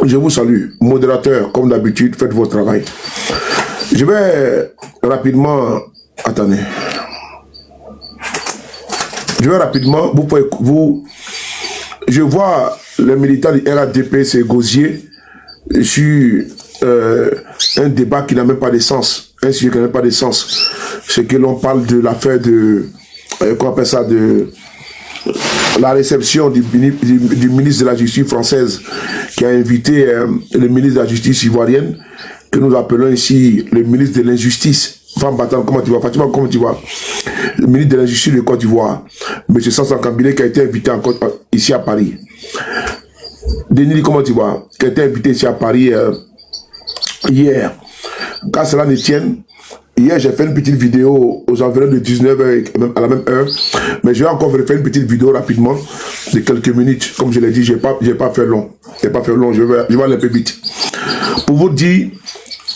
Je vous salue. Modérateur, comme d'habitude, faites votre travail. Je vais rapidement... Attendez. Je vais rapidement... Je vois le militant du RADP, c'est Gosier, sur un débat qui n'a même pas de sens. Un sujet qui n'a même pas de sens. C'est que l'on parle de l'affaire de... qu'on appelle ça de... la réception du ministre de la Justice française qui a invité le ministre de la Justice ivoirienne, que nous appelons ici le ministre de l'Injustice. Femme battante, comment tu vois? Fatima, comment tu vois? Le ministre de l'Injustice de Côte d'Ivoire, M. Sansan Kambile, qui a été invité ici à Paris. Denis, comment tu vois? Qui a été invité ici à Paris hier. Quand cela ne tienne, hier, j'ai fait une petite vidéo aux environs de 19h, à la même heure. Mais je vais encore faire une petite vidéo rapidement, de quelques minutes. Comme je l'ai dit, je n'ai pas fait long. Je vais aller un peu vite. Pour vous dire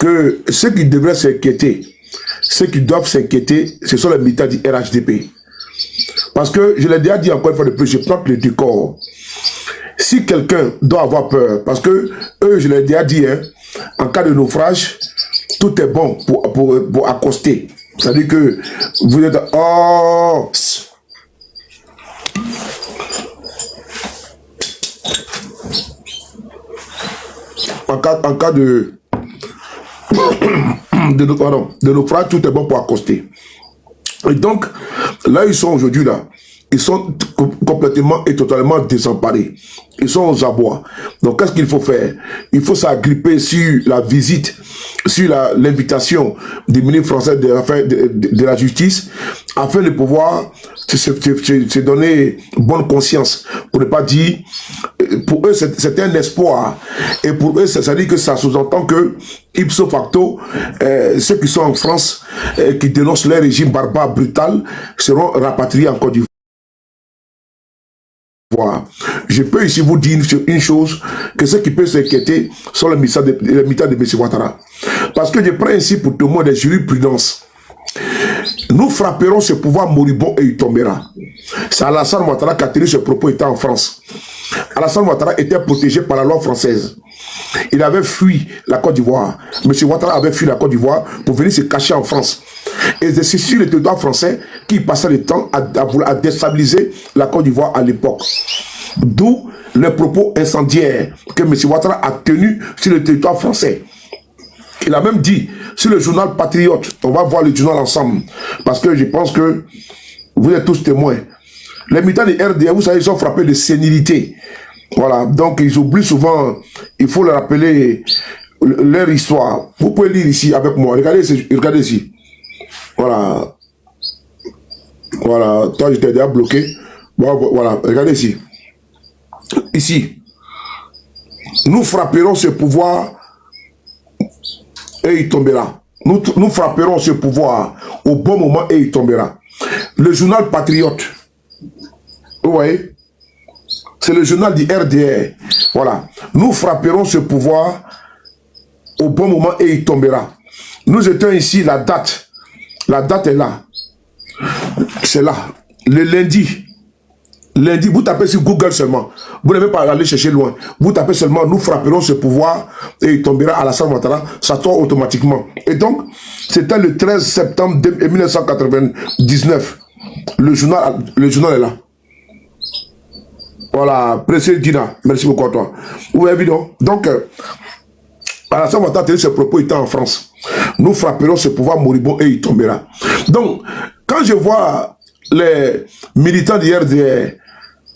que ceux qui devraient s'inquiéter, ceux qui doivent s'inquiéter, ce sont les militants du RHDP. Parce que, je l'ai déjà dit encore une fois de plus, je plante le décor. Si quelqu'un doit avoir peur, parce que eux, je l'ai déjà dit, hein, en cas de naufrage, tout est bon pour accoster. C'est-à-dire que vous êtes... Oh! En cas de... de naufrage, tout est bon pour accoster. Et donc, là, ils sont aujourd'hui, là. Ils sont complètement et totalement désemparés. Ils sont aux abois. Donc, qu'est-ce qu'il faut faire? Il faut s'agripper sur la visite, sur l'invitation du ministre français de la Justice, afin de pouvoir se donner bonne conscience. Pour ne pas dire, pour eux, c'est un espoir. Et pour eux, ça dit que ça sous-entend que, ipso facto, ceux qui sont en France, qui dénoncent leur régime barbare, brutal, seront rapatriés en Côte d'Ivoire. Je peux ici vous dire une chose, que ceux qui peuvent s'inquiéter sont les militants de M. Ouattara. Parce que je prends ici pour témoin des jurisprudences. Nous frapperons ce pouvoir moribond et il tombera. C'est Alassane Ouattara qui a tenu ce propos étant en France. Alassane Ouattara était protégé par la loi française. Il avait fui la Côte d'Ivoire. M. Ouattara avait fui la Côte d'Ivoire pour venir se cacher en France. Et c'est sur le territoire français qui passait le temps à déstabiliser la Côte d'Ivoire à l'époque. D'où les propos incendiaires que M. Ouattara a tenus sur le territoire français. Il a même dit, sur le journal Patriote, on va voir le journal ensemble, parce que je pense que vous êtes tous témoins. Les militants du RDA, vous savez, ils sont frappés de sénilité. Voilà, donc ils oublient souvent, il faut leur rappeler leur histoire. Vous pouvez lire ici avec moi, regardez ici. Voilà. Voilà, toi j'étais déjà bloqué. Voilà, regardez ici. Ici. Nous frapperons ce pouvoir et il tombera. Nous frapperons ce pouvoir au bon moment et il tombera. Le journal Patriote. Vous voyez? C'est le journal du RDR. Voilà. Nous frapperons ce pouvoir au bon moment et il tombera. Nous étions ici, la date. La date est là. C'est là. Le lundi. Lundi, vous tapez sur Google seulement. Vous n'avez pas aller chercher loin. Vous tapez seulement, nous frapperons ce pouvoir et il tombera à Alassane Ouattara. Ça tombe automatiquement. Et donc, c'était le 13 septembre 1999. Le journal est là. Voilà, précieux Dina. Merci beaucoup à toi. Vous avez vu donc, Alassane Ouattara a tenu ce propos étant en France. Nous frapperons ce pouvoir moribond et il tombera. Donc, quand je vois les militants du RDR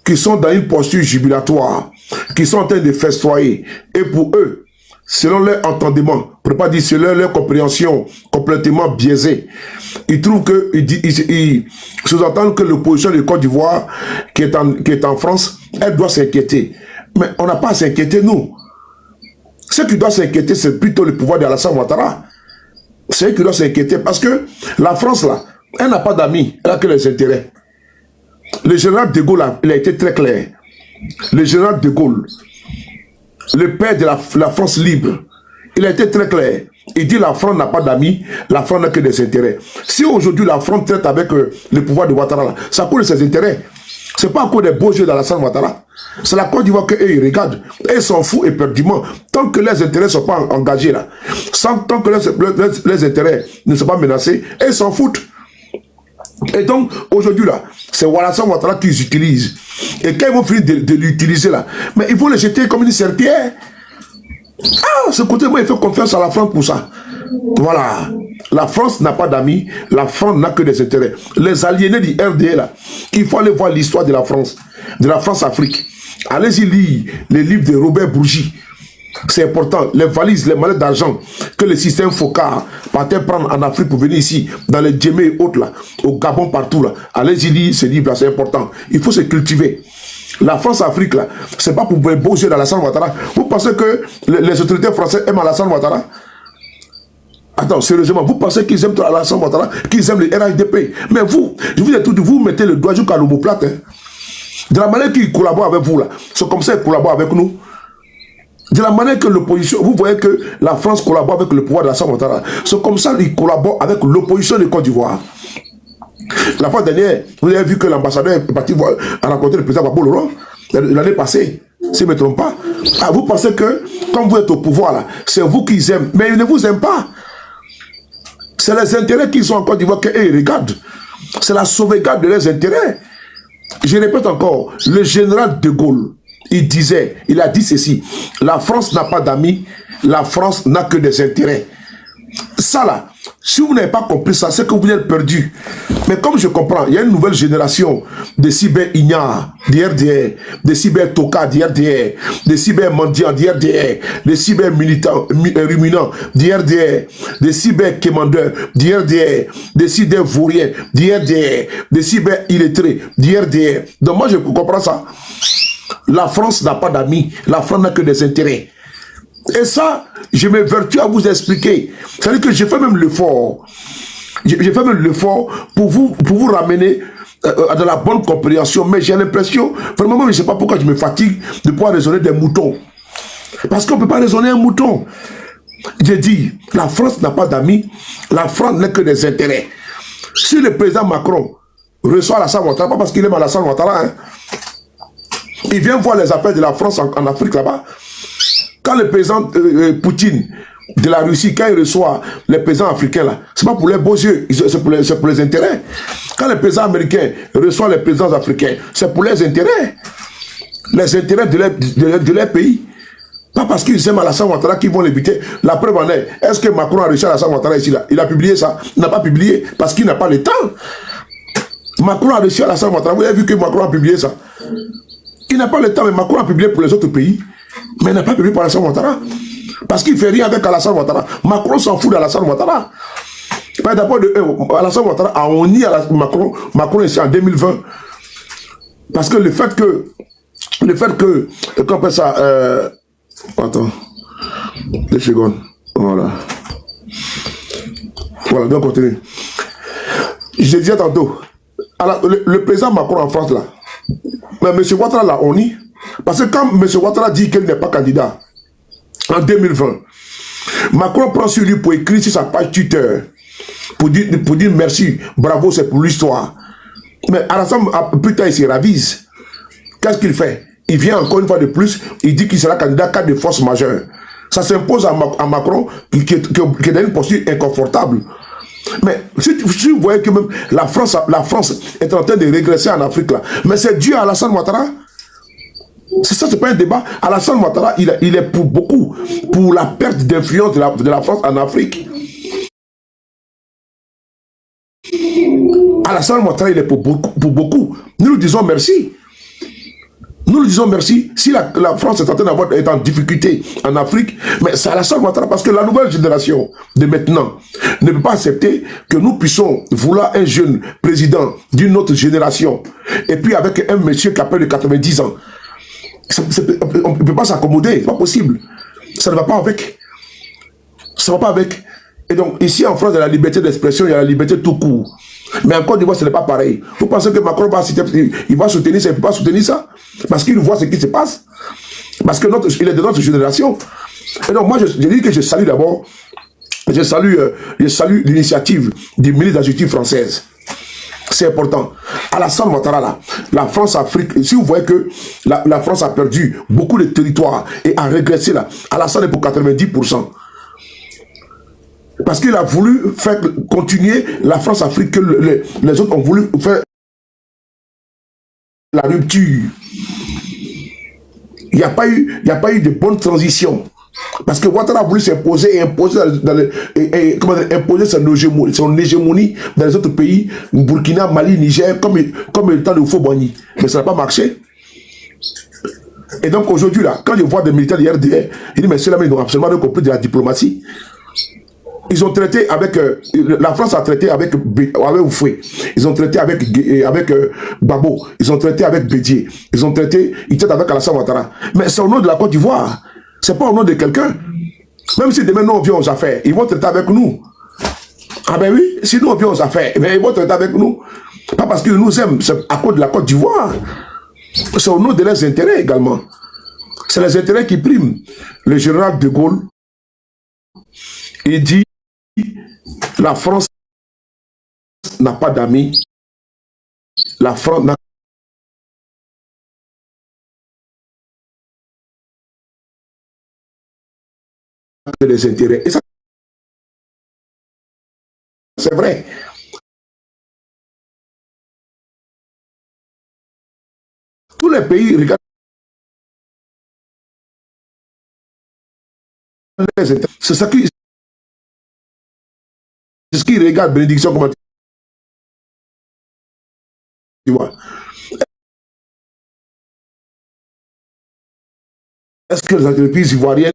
qui sont dans une posture jubilatoire, qui sont en train de festoyer, et pour eux, selon leur entendement, pour ne pas dire selon leur compréhension complètement biaisée, ils trouvent que, ils sous-entendent que l'opposition de Côte d'Ivoire, qui est en France, elle doit s'inquiéter. Mais on n'a pas à s'inquiéter, nous. Ce qui doit s'inquiéter, c'est plutôt le pouvoir d'Alassane Ouattara. C'est eux qui doivent s'inquiéter, parce que la France, là, elle n'a pas d'amis, elle n'a que les intérêts. Le général de Gaulle, il a été très clair. Le général de Gaulle, le père de la France libre, il a été très clair. Il dit la France n'a pas d'amis, la France n'a que des intérêts. Si aujourd'hui la France traite avec le pouvoir de Ouattara, ça coule ses intérêts. C'est pas encore des beaux jeux d'Alassane Ouattara. C'est la Côte d'Ivoire qu'eux, ils regardent. Et ils s'en foutent éperdument. Tant que les intérêts ne sont pas engagés là, tant que les intérêts ne sont pas menacés, ils s'en foutent. Et donc, aujourd'hui là, c'est Alassane Ouattara qu'ils utilisent. Et quand ils vont finir de l'utiliser là, mais ils vont le jeter comme une serpillère. Ah, ce côté, moi, il fait confiance à la France pour ça. Voilà. La France n'a pas d'amis, la France n'a que des intérêts. Les aliénés du RDA, là, il faut aller voir l'histoire de la France-Afrique. Allez-y lire les livres de Robert Bourgi. C'est important. Les valises, les mallettes d'argent que le système Foka partait prendre en Afrique pour venir ici, dans les Djemé et autres, là, au Gabon, partout, là. Allez-y lire ces livres-là, c'est important. Il faut se cultiver. La France-Afrique, là, c'est pas pour beau jeu d'Alassane Ouattara. Vous pensez que les autorités françaises aiment Alassane Ouattara? Attends, sérieusement, vous pensez qu'ils aiment Alassane Ouattara, qu'ils aiment le RHDP? Mais vous, je vous ai tout dit, vous mettez le doigt jusqu'à l'omoplate. Hein. De la manière qu'ils collaborent avec vous, là, c'est comme ça qu'ils collaborent avec nous. De la manière que l'opposition, vous voyez que la France collabore avec le pouvoir d'Alassane Ouattara. C'est comme ça qu'ils collaborent avec l'opposition de Côte d'Ivoire. La fois dernière, vous avez vu que l'ambassadeur est parti rencontrer le président Gbagbo Laurent l'année passée, si je ne me trompe pas. Ah, vous pensez que, quand vous êtes au pouvoir, là, c'est vous qu'ils aiment, mais ils ne vous aiment pas. C'est les intérêts qu'ils ont en Côte d'Ivoire qu'ils regardent. C'est la sauvegarde de leurs intérêts. Je répète encore, le général de Gaulle, il a dit ceci, la France n'a pas d'amis, la France n'a que des intérêts. Ça là, si vous n'avez pas compris ça, c'est que vous êtes perdu. Mais comme je comprends, il y a une nouvelle génération de cyber-ignards d'IRDR, de cyber-toka d'IRDR, de cyber-mendiants d'IRDR, de cyber-militants ruminants d'IRDR, de cyber-quémandeurs d'IRDR, de cyber-vauriens d'IRDR, de cyber-illettrés d'IRDR. Donc moi je comprends ça. La France n'a pas d'amis, la France n'a que des intérêts. Et ça, je m'évertue à vous expliquer. C'est-à-dire que j'ai fait même l'effort. J'ai fait même l'effort pour vous ramener à de la bonne compréhension. Mais j'ai l'impression, vraiment, je ne sais pas pourquoi je me fatigue de pouvoir raisonner des moutons. Parce qu'on ne peut pas raisonner un mouton. J'ai dit, la France n'a pas d'amis, la France n'a que des intérêts. Si le président Macron reçoit Alassane Ouattara, pas parce qu'il aime Alassane Ouattara, hein, il vient voir les affaires de la France en Afrique là-bas. Quand le président Poutine de la Russie, quand il reçoit les présidents africains là, c'est pas pour les beaux yeux, c'est pour les intérêts. Quand le président américain reçoit les présidents africains, c'est pour les intérêts de leur pays. Pas parce qu'ils aiment Alassane Ouattara qu'ils vont l'éviter. La preuve en est, est-ce que Macron a reçu Alassane Ouattara ici là? Il a publié ça? Il n'a pas publié parce qu'il n'a pas le temps. Macron a reçu Alassane Ouattara. Vous avez vu que Macron a publié ça? Il n'a pas le temps, mais Macron a publié pour les autres pays. Mais il n'a pas publié pour Alassane Ouattara. Parce qu'il ne fait rien avec Alassane Ouattara. Macron s'en fout d'Alassane Ouattara. D'abord, Alassane Ouattara a honni Macron ici en 2020. Parce que le fait que qu'on appelle ça, attends, 2 secondes, voilà. Voilà, donc continue. Je disais tantôt, le président Macron en France là, mais M. Ouattara l'a honni. Parce que quand M. Ouattara dit qu'il n'est pas candidat en 2020, Macron prend sur lui pour écrire sur sa page Twitter pour dire merci, bravo, c'est pour l'histoire. Mais Alassane, plus tard, il se ravise. Qu'est-ce qu'il fait? Il vient encore une fois de plus, il dit qu'il sera candidat cas de force majeure. Ça s'impose à Macron qui est dans une posture inconfortable. Mais si vous voyez que même la France est en train de régresser en Afrique là, mais c'est dû à Alassane Ouattara. C'est ça, c'est pas un débat. Alassane Ouattara, il est pour beaucoup, pour la perte d'influence de la France en Afrique. Alassane Ouattara, il est pour beaucoup. Nous nous disons merci. Nous nous disons merci. Si la France est en train d'être en difficulté en Afrique, mais c'est Alassane Ouattara, parce que la nouvelle génération de maintenant ne peut pas accepter que nous puissions vouloir un jeune président d'une autre génération, et puis avec un monsieur qui a près de 90 ans. On ne peut pas s'accommoder, c'est pas possible. Ça ne va pas avec. Ça ne va pas avec. Et donc, ici en France, il y a la liberté d'expression, il y a la liberté tout court. Mais en Côte d'Ivoire, ce n'est pas pareil. Vous pensez que Macron va soutenir ça, il ne peut pas soutenir ça? Parce qu'il voit ce qui se passe. Parce qu'il est de notre génération. Et donc, moi, je dis que je salue d'abord, je salue l'initiative du ministre de la Justice française. C'est important. Alassane Ouattara, là, la France-Afrique, si vous voyez que la France a perdu beaucoup de territoires et a régressé, là, Alassane est pour 90%. Parce qu'il a voulu faire continuer la France-Afrique, que les autres ont voulu faire la rupture. Il n'y a pas eu de bonne transition. Parce que Ouattara a voulu s'imposer et imposer, imposer son hégémonie dans les autres pays, Burkina, Mali, Niger, comme le temps de Fobani. Mais ça n'a pas marché. Et donc aujourd'hui, là, quand je vois des militaires de RDR, je dis, mais ceux-là, ils n'ont absolument rien compris de la diplomatie. Ils ont traité avec... la France a traité avec Oufoué. Ils ont traité avec Babo. Ils ont traité avec Bédier. Ils traitent avec Alassane Ouattara. Mais c'est au nom de la Côte d'Ivoire. C'est pas au nom de quelqu'un. Même si demain nous on vient aux affaires, ils vont traiter avec nous. Ah ben oui, si nous on vient aux affaires, ben ils vont traiter avec nous. Pas parce qu'ils nous aiment, c'est à cause de la Côte d'Ivoire. C'est au nom de leurs intérêts également. C'est les intérêts qui priment. Le général de Gaulle, il dit, la France n'a pas d'amis. La France n'a que des intérêts. Et ça, c'est vrai. Tous les pays regardent les intérêts. C'est ça qui... C'est ce qui regarde bénédiction, comment tu vois. Est-ce que les entreprises ivoiriennes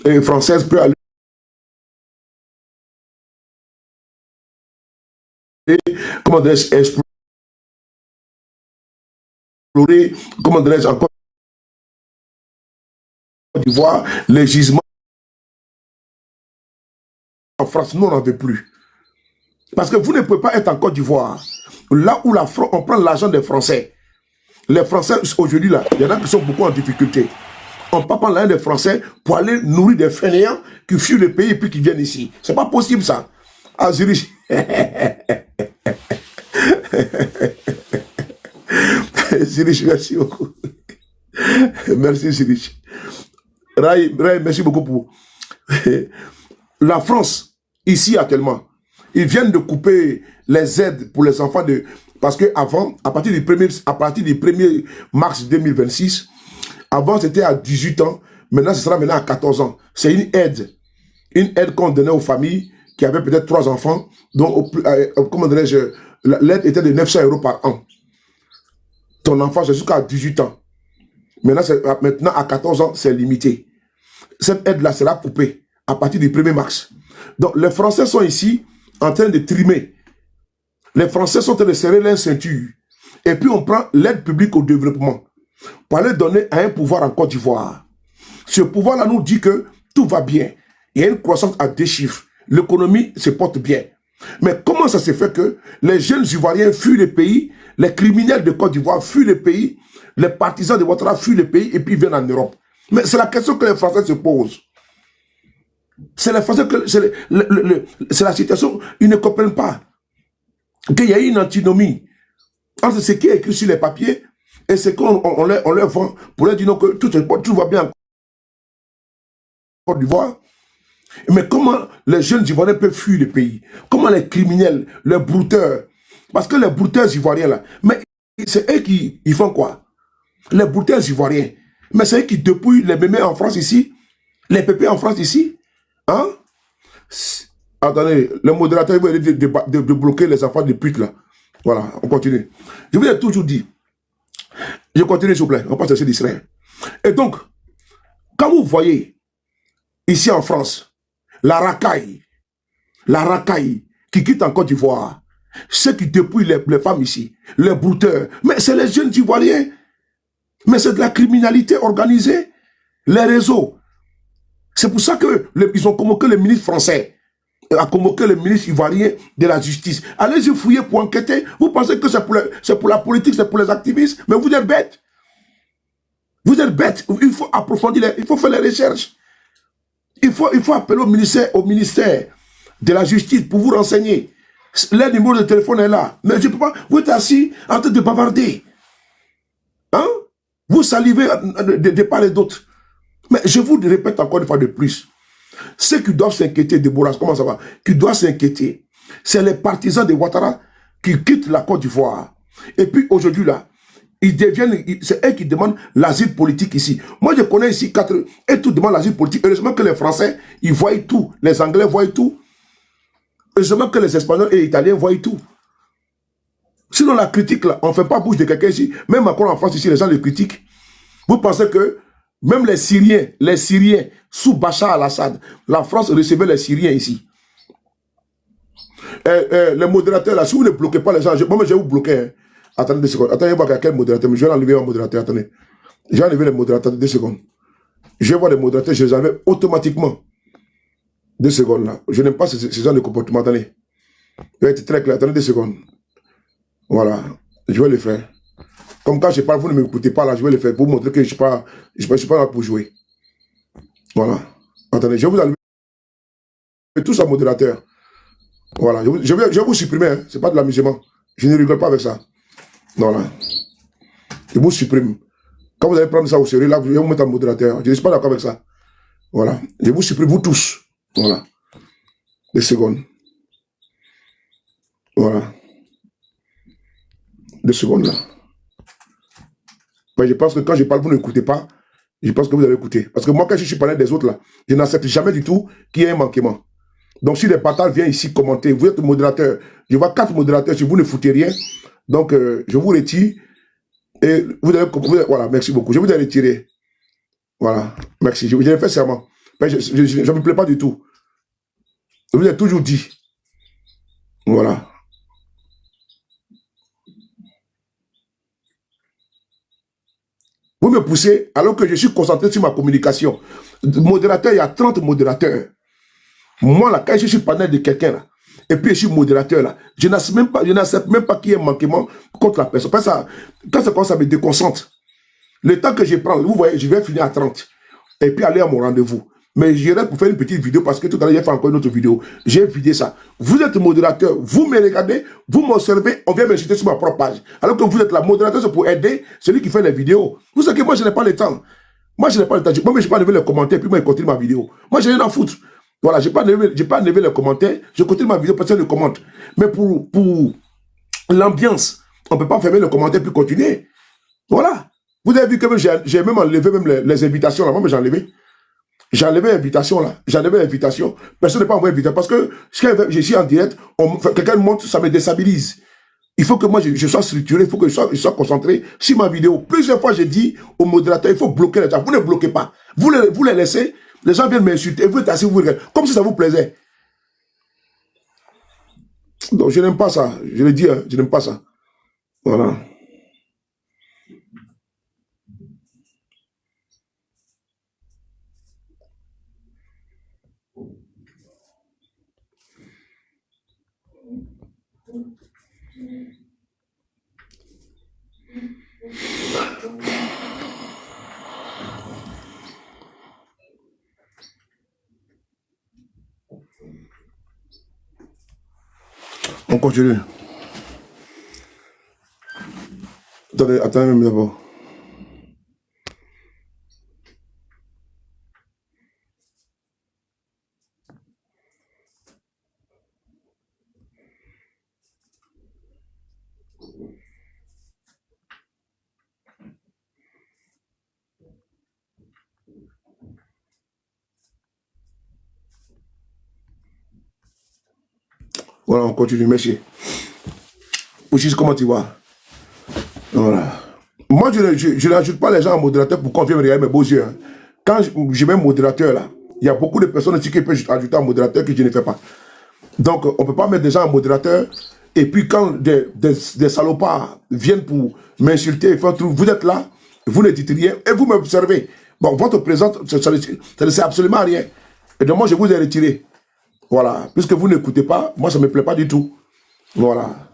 et françaises peuvent aller, comment dirais-je, explorer, comment dirais-je, encore d'Ivoire, les gisements en France? Nous, on n'en veut plus. Parce que vous ne pouvez pas être en Côte d'Ivoire, là où on prend l'argent des Français. Les Français, aujourd'hui, là, il y en a qui sont beaucoup en difficulté. On ne peut pas prendre l'argent des Français pour aller nourrir des fainéants qui fuient le pays et puis qui viennent ici. C'est pas possible, ça. Ah, Zurich. Zurich, merci beaucoup. Merci, Zurich. Rai, merci beaucoup pour... La France, ici actuellement, ils viennent de couper les aides pour les enfants de... Parce qu'avant, à partir du 1er mars 2026, avant c'était à 18 ans, maintenant ce sera maintenant à 14 ans. C'est une aide qu'on donnait aux familles qui avaient peut-être 3 enfants, donc, comment dirais-je, l'aide était de 900 € par an. Ton enfant, c'est jusqu'à 18 ans. Maintenant, à 14 ans, c'est limité. Cette aide-là sera coupée à partir du 1er mars. Donc, les Français sont ici en train de trimer. Les Français sont en train de serrer leur ceinture. Et puis, on prend l'aide publique au développement pour aller donner à un pouvoir en Côte d'Ivoire. Ce pouvoir-là nous dit que tout va bien. Il y a une croissance à 2 chiffres. L'économie se porte bien. Mais comment ça se fait que les jeunes Ivoiriens fuient le pays, les criminels de Côte d'Ivoire fuient le pays, les partisans de Ouattara fuient le pays et puis viennent en Europe? Mais c'est la question que les Français se posent. C'est la situation, ils ne comprennent pas qu'il y a une antinomie entre ce qui est écrit sur les papiers et ce qu'on leur vend pour leur dire non, que tout va bien en Côte d'Ivoire. Mais comment les jeunes Ivoiriens peuvent fuir le pays? Comment les criminels, les brouteurs, parce que les brouteurs Ivoiriens là, mais c'est eux qui ils font quoi? Les brouteurs Ivoiriens, mais c'est eux qui dépouillent les mémés en France ici, les pépés en France ici. Hein? Attendez, le modérateur il veut de bloquer les enfants de pute là. Voilà, on continue. Je vous ai toujours dit, je continue s'il vous plaît, on passe à d'Israël. Et donc, quand vous voyez ici en France, la racaille qui quitte en Côte d'Ivoire, ceux qui dépouillent les femmes ici, les brouteurs, mais c'est les jeunes Ivoiriens, mais c'est de la criminalité organisée, les réseaux. C'est pour ça qu'ils ont convoqué le ministre français, a convoqué le ministre ivoirien de la justice. Allez-y fouiller pour enquêter. Vous pensez que c'est pour la politique, c'est pour les activistes, mais vous êtes bêtes. Vous êtes bêtes. Il faut approfondir, il faut faire les recherches. Il faut appeler au ministère de la justice pour vous renseigner. Le numéro de téléphone est là. Mais je ne peux pas. Vous êtes assis en train de bavarder. Hein? Vous salivez de part et d'autre. Mais je vous répète encore une fois de plus. Ceux qui doivent s'inquiéter, Déborah, comment ça va? Qui doivent s'inquiéter, c'est les partisans de Ouattara qui quittent la Côte d'Ivoire. Et puis aujourd'hui, là, ils deviennent, c'est eux qui demandent l'asile politique ici. Moi, je connais ici 4, et tout demandent l'asile politique. Heureusement que les Français, ils voient tout. Les Anglais voient tout. Heureusement que les Espagnols et les Italiens voient tout. Sinon, la critique, là, on ne fait pas bouche de quelqu'un ici. Même encore en France, ici, les gens les critiquent. Vous pensez que même les Syriens, sous Bachar al-Assad, la France recevait les Syriens ici. Les modérateurs, là, si vous ne bloquez pas les gens, moi, je vais vous bloquer. Hein. Attendez 2 secondes. Attendez, voir quel modérateur. Mais je vais enlever un modérateur. Attendez. Je vais enlever les modérateurs. 2 secondes. Je vais voir les modérateurs, je les enlève automatiquement. 2 secondes, là. Je n'aime pas ce genre de comportement. Attendez. Je vais être très clair. Attendez 2 secondes. Voilà. Je vais le faire. Comme quand je parle, vous ne m'écoutez pas là, je vais le faire pour vous montrer que je ne suis pas là pour jouer. Voilà. Attendez, je vais vous enlever tous en modérateur. Voilà. Je vais vous supprimer, hein. Ce n'est pas de l'amusement. Je ne rigole pas avec ça. Voilà. Je vous supprime. Quand vous allez prendre ça au sérieux, là, je vais vous mettre en modérateur. Je ne suis pas d'accord avec ça. Voilà. Je vous supprime, vous tous. Voilà. 2 secondes. Voilà. 2 secondes là. Mais je pense que quand je parle, vous n'écoutez pas. Je pense que vous allez écouter. Parce que moi, quand je suis parlé des autres là, je n'accepte jamais du tout qu'il y ait un manquement. Donc, si les partages viennent ici commenter, vous êtes modérateur. Je vois 4 modérateurs, si vous ne foutez rien. Donc, je vous retire. Et vous allez, voilà, merci beaucoup. Je vous ai retiré. Voilà, merci. Je l'ai fait serment. Mais je ne me plais pas du tout. Je vous ai toujours dit. Voilà. Vous me poussez alors que je suis concentré sur ma communication. Modérateur, il y a 30 modérateurs. Moi, là, quand je suis panel de quelqu'un, là, et puis je suis modérateur, là, je n'accepte même pas qu'il y ait un manquement contre la personne. Parce que ça, quand ça commence à me déconcentre, le temps que je prends, vous voyez, je vais finir à 30. Et puis aller à mon rendez-vous. Mais j'irai pour faire une petite vidéo parce que tout à l'heure, j'ai fait encore une autre vidéo. J'ai vidé ça. Vous êtes modérateur, vous me regardez, vous m'observez, on vient m'insulter sur ma propre page. Alors que vous êtes la modérateur, c'est pour aider celui qui fait les vidéos. Vous savez que moi, je n'ai pas le temps. Moi, je n'ai pas le temps. Moi, je n'ai pas enlevé les commentaires, puis moi, je continue ma vidéo. Moi, j'ai rien à foutre. Voilà, je n'ai pas enlevé les commentaires, je continue ma vidéo, personne ne commente. Mais pour l'ambiance, on ne peut pas fermer les commentaires puis continuer. Voilà. Vous avez vu que j'ai même enlevé même les invitations là. Moi, j'ai enlevé. J'ai enlevé l'invitation là. J'ai enlevé l'invitation. Personne n'est pas envoyé l'invitation. Parce que je suis en direct, quelqu'un monte, ça me déstabilise. Il faut que moi je sois structuré, il faut que je sois concentré sur ma vidéo. Plusieurs fois, j'ai dit au modérateur, il faut bloquer les gens. Vous ne bloquez pas. Vous les laissez, les gens viennent m'insulter. Vous êtes assis, vous regardez. Comme si ça vous plaisait. Donc, je n'aime pas ça. Je le dis, hein, je n'aime pas ça. Voilà. On continue. Attendez même d'abord. Voilà, on continue, merci. Pouchis, comment tu vas? Voilà. Moi, je n'ajoute pas les gens en modérateur pour qu'on vienne me regarder mes beaux yeux. Hein. Quand je mets un modérateur là, il y a beaucoup de personnes aussi qui peuvent ajouter un modérateur que je ne fais pas. Donc, on ne peut pas mettre des gens en modérateur. Et puis, quand des salopards viennent pour m'insulter, vous êtes là, vous ne dites rien et vous m'observez. Bon, votre présence, ça ne sert absolument à rien. Et donc, moi, je vous ai retiré. Voilà. Puisque vous n'écoutez pas, moi, ça ne me plaît pas du tout. Voilà.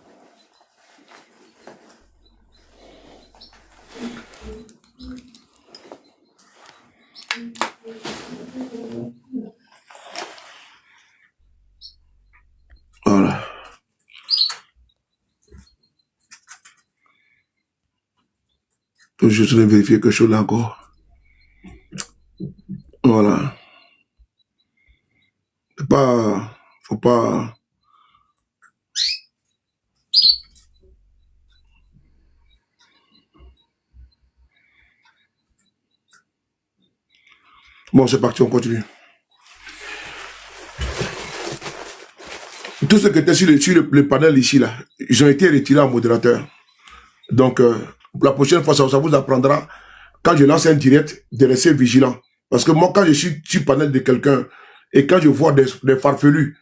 Voilà. Je suis vérifier quelque chose là encore. Voilà. Faut pas. Bon, c'est parti, on continue. Tout ce qui était sur le panel ici, là, ils ont été retirés en modérateur. Donc, la prochaine fois, ça vous apprendra, quand je lance un direct, de rester vigilant. Parce que moi, quand je suis sur le panel de quelqu'un, et quand je vois des farfelus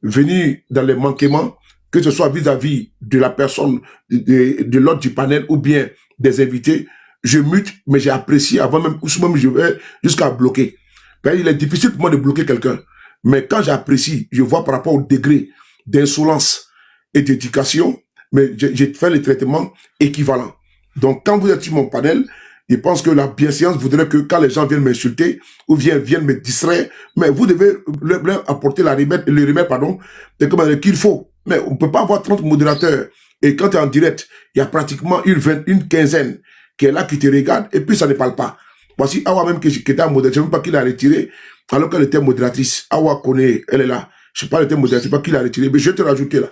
venir dans les manquements, que ce soit vis-à-vis de la personne, de l'autre du panel, ou bien des invités, je mute, mais j'ai apprécié avant même, ou même je vais jusqu'à bloquer. Il est difficile pour moi de bloquer quelqu'un. Mais quand j'apprécie, je vois par rapport au degré d'insolence et d'éducation, mais j'ai fait les traitements équivalents. Donc, quand vous êtes sur mon panel, je pense que la bienséance voudrait que quand les gens viennent m'insulter ou viennent me distraire, mais vous devez leur apporter le remède qu'il faut. Mais on ne peut pas avoir 30 modérateurs. Et quand tu es en direct, il y a pratiquement une quinzaine qui est là, qui te regarde, et puis ça ne parle pas. Voici Awa même qui était en modératrice, je ne sais même pas qui l'a retiré, alors qu'elle était modératrice. Awa connaît, elle est là. Je ne sais pas, elle était modératrice, je ne sais pas qui l'a retiré, mais je vais te rajouter là.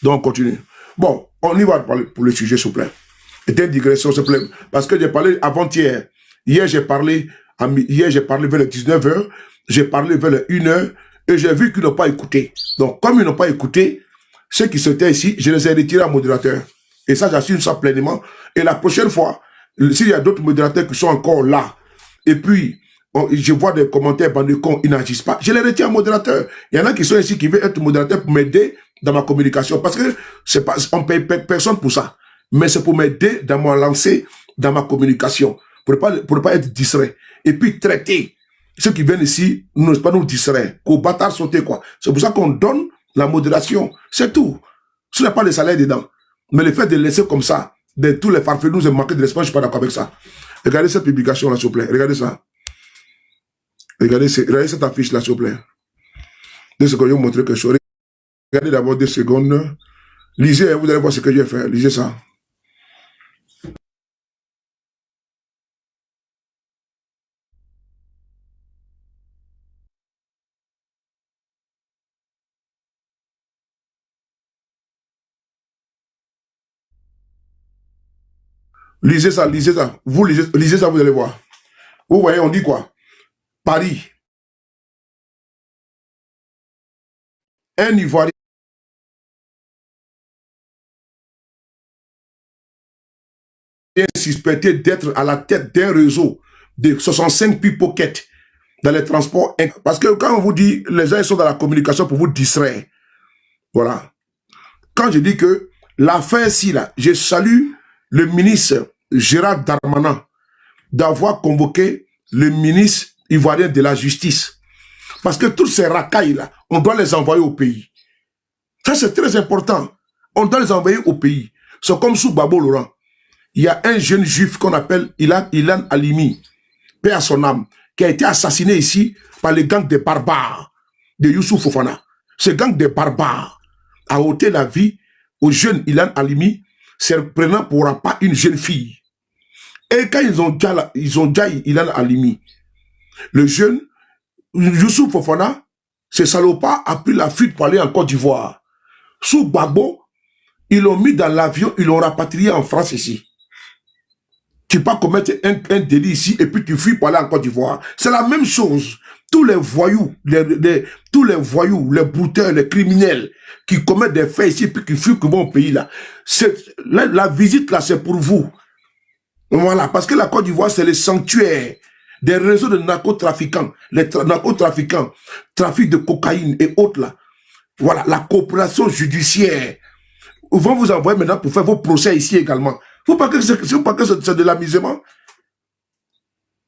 Donc, on continue. Bon, on y va pour le sujet, s'il vous plaît. C'était une digression, s'il vous plaît. Parce que j'ai parlé avant-hier. Hier, j'ai parlé vers les 19h, j'ai parlé vers les 1h, et j'ai vu qu'ils n'ont pas écouté. Donc, comme ils n'ont pas écouté, ceux qui étaient ici, je les ai retirés en modérateur. Et ça, j'assume ça pleinement. Et la prochaine fois, s'il y a d'autres modérateurs qui sont encore là, et puis, je vois des commentaires, bande de cons, ils n'agissent pas, je les retire en modérateur. Il y en a qui sont ici qui veulent être modérateurs pour m'aider dans ma communication. Parce que on ne paye personne pour ça. Mais c'est pour m'aider dans mon lancée, dans ma communication. Pour ne pas être distrait. Et puis traiter ceux qui viennent ici, ne pas nous distraire. Qu'au bâtard sauter, quoi. C'est pour ça qu'on donne la modération. C'est tout. Ce n'est pas le salaire dedans. Mais le fait de laisser comme ça, de tous les farfelous et manquer de l'espace, je ne suis pas d'accord avec ça. Regardez cette publication-là, s'il vous plaît. Regardez ça. Regardez cette affiche-là, s'il vous plaît. 2 secondes, je vais vous montrer quelque chose. Regardez d'abord 2 secondes. Lisez, vous allez voir ce que je vais faire. Lisez ça. Lisez ça, lisez ça. Vous lisez ça, vous allez voir. Vous voyez, on dit quoi? Paris. Un Ivoirien suspecté d'être à la tête d'un réseau de 65 pickpockets dans les transports. Parce que quand on vous dit, les gens sont dans la communication pour vous distraire. Voilà. Quand je dis que l'affaire-ci, là, je salue le ministre Gérard Darmanin d'avoir convoqué le ministre ivoirien de la Justice. Parce que tous ces racailles-là, on doit les envoyer au pays. Ça, c'est très important. On doit les envoyer au pays. C'est comme sous Babo Laurent. Il y a un jeune juif qu'on appelle Ilan Halimi, paix à son âme, qui a été assassiné ici par les gangs des barbares de Youssouf Fofana. Ce gang des barbares a ôté la vie au jeune Ilan Halimi, se prenant pour pas une jeune fille. Et quand ils ont déjà Ilan Halimi, le jeune Youssouf Fofana, ce salopard a pris la fuite pour aller en Côte d'Ivoire. Sous Gbagbo, ils l'ont mis dans l'avion, ils l'ont rapatrié en France ici. Tu peux pas commettre un délit ici et puis tu fuis pour aller en Côte d'Ivoire. C'est la même chose. Tous les voyous, les brouteurs, les criminels qui commettent des faits ici et puis qui fuient qui vont au pays là. La visite là, c'est pour vous. Voilà, parce que la Côte d'Ivoire, c'est le sanctuaire des réseaux de narcotrafiquants, les narcotrafiquants, trafic de cocaïne et autres là. Voilà, la coopération judiciaire. Ils vont vous envoyer maintenant pour faire vos procès ici également. Vous pas que c'est de l'amusement.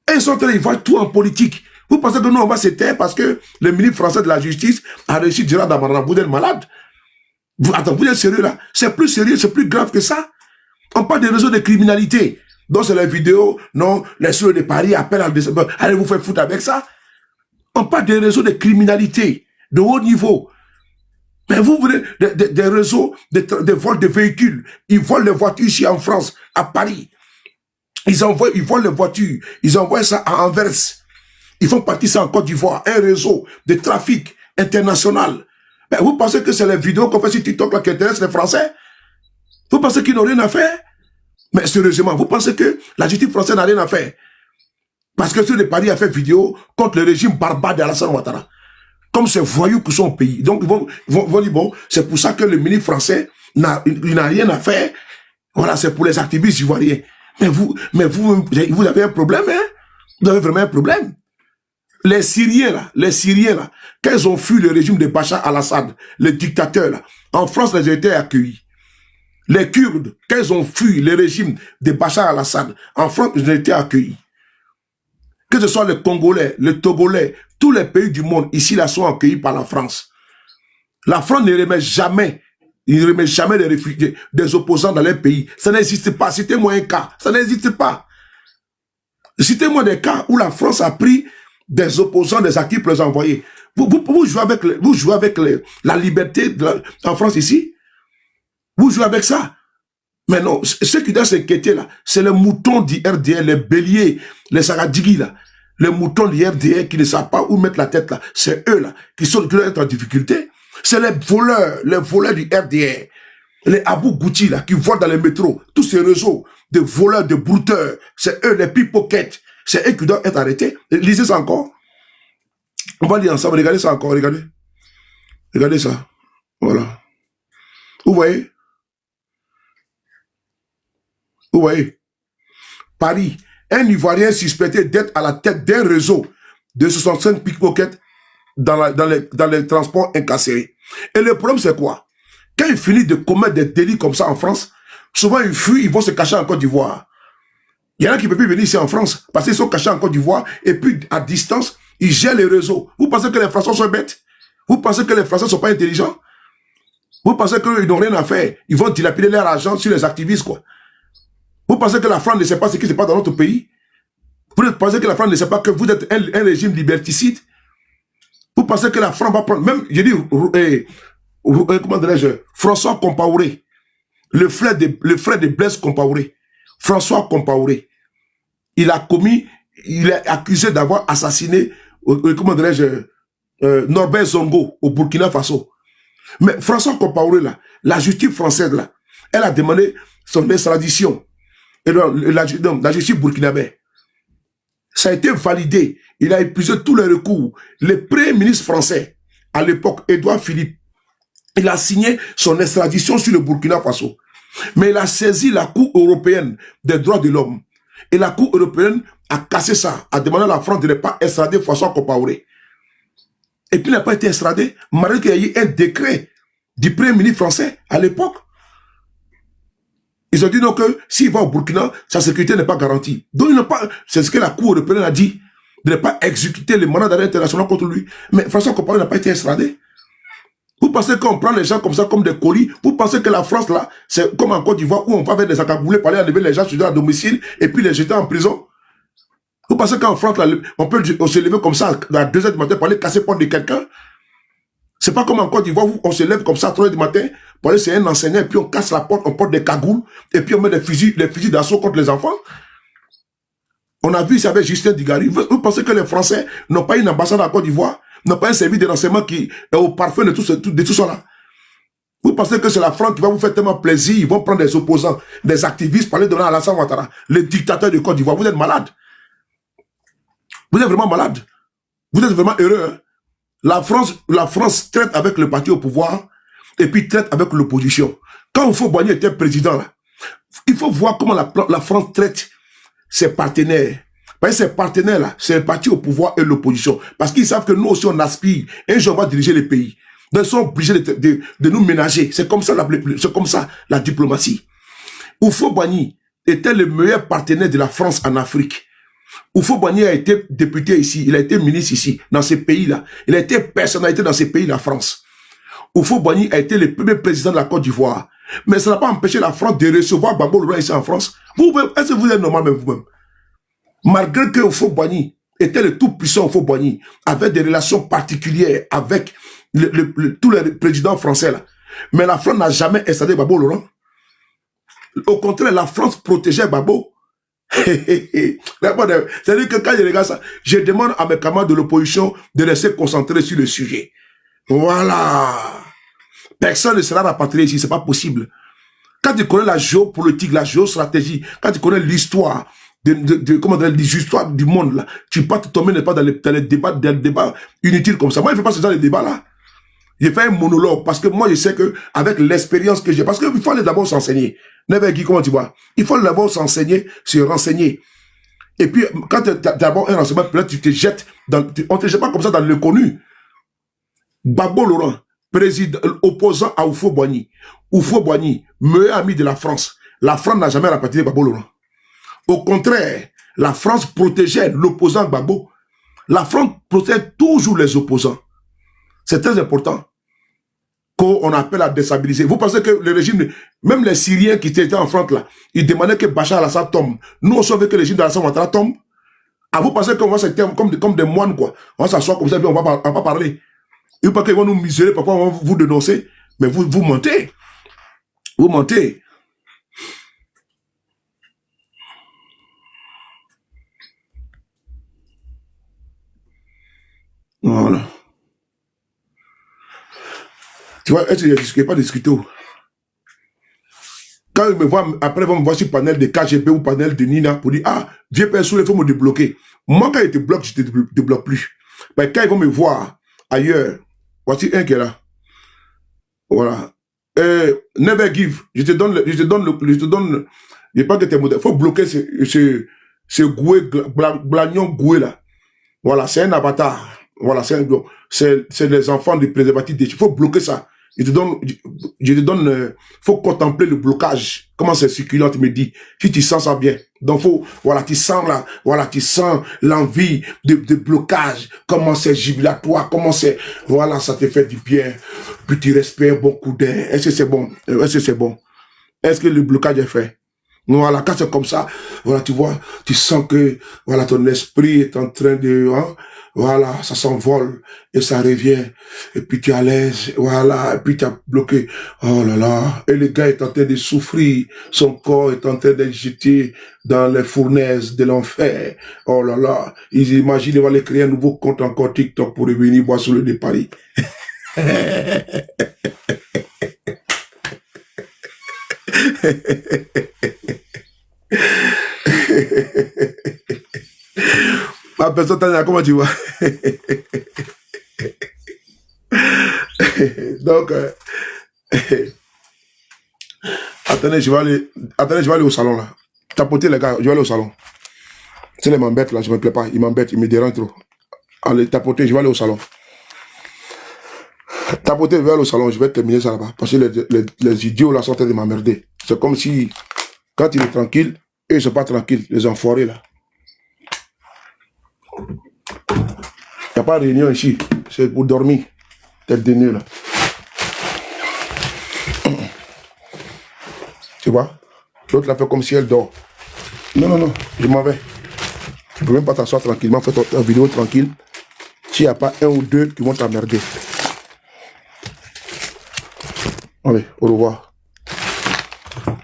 Et ils sont en train de voir tout en politique. Vous pensez que nous, on va se taire parce que le ministre français de la Justice a réussi Gérard Darmanin. Vous êtes malade. Attends, vous êtes sérieux là? C'est plus sérieux, c'est plus grave que ça. On parle des réseaux de criminalité. Donc c'est la vidéo, non, les soeurs de Paris appellent à décembre. Allez vous faire foutre avec ça. On parle des réseaux de criminalité de haut niveau. Mais vous voulez des réseaux de vol de véhicules. Ils volent les voitures ici en France, à Paris. Ils volent les voitures, ils envoient ça à Anvers. Ils font partie ça en Côte d'Ivoire, un réseau de trafic international. Ben, vous pensez que c'est les vidéos qu'on fait sur TikTok là, qui intéressent les Français? Vous pensez qu'ils n'ont rien à faire? Mais sérieusement, vous pensez que la justice française n'a rien à faire? Parce que sur les Paris a fait vidéo contre le régime barbare d'Alassane Ouattara. Comme ces voyous qui sont au pays. Donc ils vont dire, bon, c'est pour ça que le ministre français n'a rien à faire. Voilà, c'est pour les activistes ivoiriens. Mais vous avez un problème, hein? Vous avez vraiment un problème. Les Syriens, là, quand ils ont fui le régime de Bachar al-Assad, le dictateur, là, en France, ils ont été accueillis. Les Kurdes, quand ils ont fui le régime de Bachar al-Assad, en France, ils ont été accueillis. Que ce soit les Congolais, les Togolais, tous les pays du monde, ici, là, sont accueillis par la France. La France ne remet jamais, il ne remet jamais les réfugiés, des opposants dans les pays. Ça n'existe pas. Citez-moi un cas. Ça n'existe pas. Citez-moi des cas où la France a pris des opposants, des actifs pour les envoyer. Vous jouez avec la liberté en France ici. Vous jouez avec ça. Mais non, ceux qui doivent s'inquiéter là, c'est les moutons du RDR, les béliers, les saradigis là. Les moutons du RDR qui ne savent pas où mettre la tête là. C'est eux là, qui doivent être en difficulté. C'est les voleurs du RDR. Les Abou Gouti là, qui volent dans les métros. Tous ces réseaux de voleurs, de brouteurs. C'est eux, les pickpockets. C'est eux qui doivent être arrêtés. Lisez ça encore. On va lire ensemble. Regardez ça encore. Regardez. Regardez ça. Voilà. Vous voyez? Vous voyez? Paris. Un Ivoirien suspecté d'être à la tête d'un réseau de 65 pickpockets dans les transports incarcérés. Et le problème, c'est quoi? Quand ils finissent de commettre des délits comme ça en France, souvent ils fuient, ils vont se cacher en Côte d'Ivoire. Il y en a qui ne peuvent plus venir ici en France parce qu'ils sont cachés en Côte d'Ivoire et puis à distance, ils gèrent les réseaux. Vous pensez que les Français sont bêtes? Vous pensez que les Français ne sont pas intelligents? Vous pensez qu'ils n'ont rien à faire? Ils vont dilapider leur argent sur les activistes, quoi. Vous pensez que la France ne sait pas ce qui se passe dans notre pays? Vous pensez que la France ne sait pas que vous êtes un régime liberticide? Vous pensez que la France va prendre... Même, j'ai dit, comment dirais-je, François Compaoré, le frère de Blaise Compaoré, François Compaoré, il est accusé d'avoir assassiné, comment dirais-je, Norbert Zongo au Burkina Faso. Mais François Compaoré, là, la justice française, là, elle a demandé son extradition. Et la justice burkinabé. Ça a été validé. Il a épuisé tous les recours. Le premier ministre français, à l'époque, Édouard Philippe, il a signé son extradition sur le Burkina Faso. Mais il a saisi la Cour européenne des droits de l'homme. Et la Cour européenne a cassé ça, a demandé à la France de ne pas extrader François Compaoré. Et puis il n'a pas été extradé, malgré qu'il y a eu un décret du premier ministre français à l'époque. Ils ont dit non que s'il va au Burkina, sa sécurité n'est pas garantie. Donc c'est ce que la Cour européenne a dit, de ne pas exécuter le mandat d'arrêt international contre lui. Mais François Compaoré n'a pas été extradé. Vous pensez qu'on prend les gens comme ça, comme des colis? Vous pensez que la France, là, c'est comme en Côte d'Ivoire où on va avec des accaboulés pour aller enlever les gens sur leur domicile et puis les jeter en prison? Vous pensez qu'en France, là, on peut se lever comme ça à 2 h du matin pour aller casser la porte de quelqu'un? C'est pas comme en Côte d'Ivoire où on se lève comme ça à 3 h du matin pour aller c'est un enseignant et puis on casse la porte, on porte des cagoules et puis on met des fusils d'assaut contre les enfants. On a vu ça avec Justin Digari. Vous pensez que les Français n'ont pas une ambassade en Côte d'Ivoire? N'ont pas un service de renseignement qui est au parfum de tout ça là? Vous pensez que c'est la France qui va vous faire tellement plaisir? Ils vont prendre des opposants, des activistes pour aller donner à Alassane Ouattara, le dictateur de Côte d'Ivoire. Vous êtes malade. Vous êtes vraiment malade. Vous êtes vraiment heureux. Hein? La France traite avec le parti au pouvoir et puis traite avec l'opposition. Quand Houphouët-Boigny était président, là, il faut voir comment la France traite ses partenaires. Parce que ces partenaires-là, c'est le parti au pouvoir et l'opposition. Parce qu'ils savent que nous aussi, on aspire. Un jour, on va diriger les pays. Donc, ils sont obligés de nous ménager. C'est comme ça la diplomatie. Houphouët-Boigny était le meilleur partenaire de la France en Afrique. Houphouët-Boigny a été député ici, il a été ministre ici, dans ces pays-là. Il a été personnalité dans ces pays, la France. Houphouët-Boigny a été le premier président de la Côte d'Ivoire. Mais ça n'a pas empêché la France de recevoir Gbagbo Leroy ici en France. Est-ce que vous êtes normal même vous-même? Malgré que Houphouët-Boigny était le tout-puissant Houphouët-Boigny, avait des relations particulières avec tous les présidents français là. Mais la France n'a jamais installé Gbagbo Leroy. Au contraire, la France protégeait Gbagbo. C'est-à-dire que quand je regarde ça, je demande à mes camarades de l'opposition de rester concentrés sur le sujet. Voilà. Personne ne sera rapatrié ici, c'est pas possible. Quand tu connais la géopolitique, la géostratégie, quand tu connais l'histoire, l'histoire du monde, là, tu ne peux pas te tomber pas dans les débats inutiles comme ça. Moi, je ne fais pas ce genre de débat-là. J'ai fait un monologue parce que moi, je sais que avec l'expérience que j'ai, parce qu'il faut aller d'abord s'enseigner. Guy, comment tu vois? Il faut d'abord s'enseigner, se renseigner. Et puis, quand tu as d'abord un renseignement, peut-être tu te jettes on ne te jette pas comme ça dans le connu. Gbagbo Laurent, président, opposant à Oufo Boigny. Oufo Boigny, meilleur ami de la France. La France n'a jamais rapatrié Gbagbo Laurent. Au contraire, la France protégeait l'opposant Gbagbo. La France protège toujours les opposants. C'est très important qu'on appelle à déstabiliser. Vous pensez que le régime, même les Syriens qui étaient en France là, ils demandaient que Bachar al-Assad tombe. Nous, on savait que le régime d'Alassane Ouattara tombe. Ah, vous pensez qu'on va s'être comme des moines, quoi. On va s'asseoir comme ça, et on va pas parler. Et pas qu'ils vont nous miser, pourquoi on va vous dénoncer. Mais vous mentez. Vous mentez. Voilà. Tu vois, est-ce qu'il n'y a pas discuté? Quand ils me voient, après, ils vont me voir sur le panel de KGB ou panel de Nina pour dire, ah, vieux personne, il faut me débloquer. Moi, quand ils te bloquent, je ne te débloque plus. Mais quand ils vont me voir ailleurs, voici un qui est là. Voilà. Never give. Je te donne, je pas que t'es modèle. Il faut bloquer ce Goué, Blagnon Goué là. Voilà, c'est un avatar. Voilà, c'est les enfants du préservatif. Il faut bloquer ça. Je te donne, faut contempler le blocage. Comment c'est circulant, tu me dis. Si tu sens ça bien. Donc, voilà, tu sens l'envie de blocage. Comment c'est jubilatoire, comment c'est, voilà, ça te fait du bien. Puis tu respires beaucoup d'air. Est-ce que c'est bon? Est-ce que c'est bon? Est-ce que le blocage est fait? Voilà, quand c'est comme ça, voilà, tu vois, tu sens que, voilà, ton esprit est en train de, hein, voilà, ça s'envole et ça revient. Et puis tu es à l'aise, voilà, et puis tu as bloqué. Oh là là. Et le gars est en train de souffrir. Son corps est en train d'être jeté dans les fournaises de l'enfer. Oh là là. Ils imaginent, ils vont aller créer un nouveau compte encore TikTok pour revenir boire sur le de Paris. Ma personne, comment tu vois? Donc, attendez, je vais aller au salon là. Tapoter les gars, je vais aller au salon. C'est les m'embêtent là, je me plais pas, ils m'embêtent, ils me dérangent trop. Allez, tapoter, je vais aller au salon. Tapoter, je vais aller au salon, je vais terminer ça là-bas. Parce que les idiots là sont en train de m'emmerder. C'est comme si, quand il est tranquille, eux ils sont pas tranquilles, les enfoirés là. Il n'y a pas de réunion ici, c'est pour dormir. Tête de nœud là. Tu vois? L'autre l'a fait comme si elle dort. Non, non, non, je m'en vais. Tu peux même pas t'asseoir tranquillement, fais ta vidéo tranquille. S'il n'y a pas un ou deux qui vont t'emmerder. Allez, au revoir.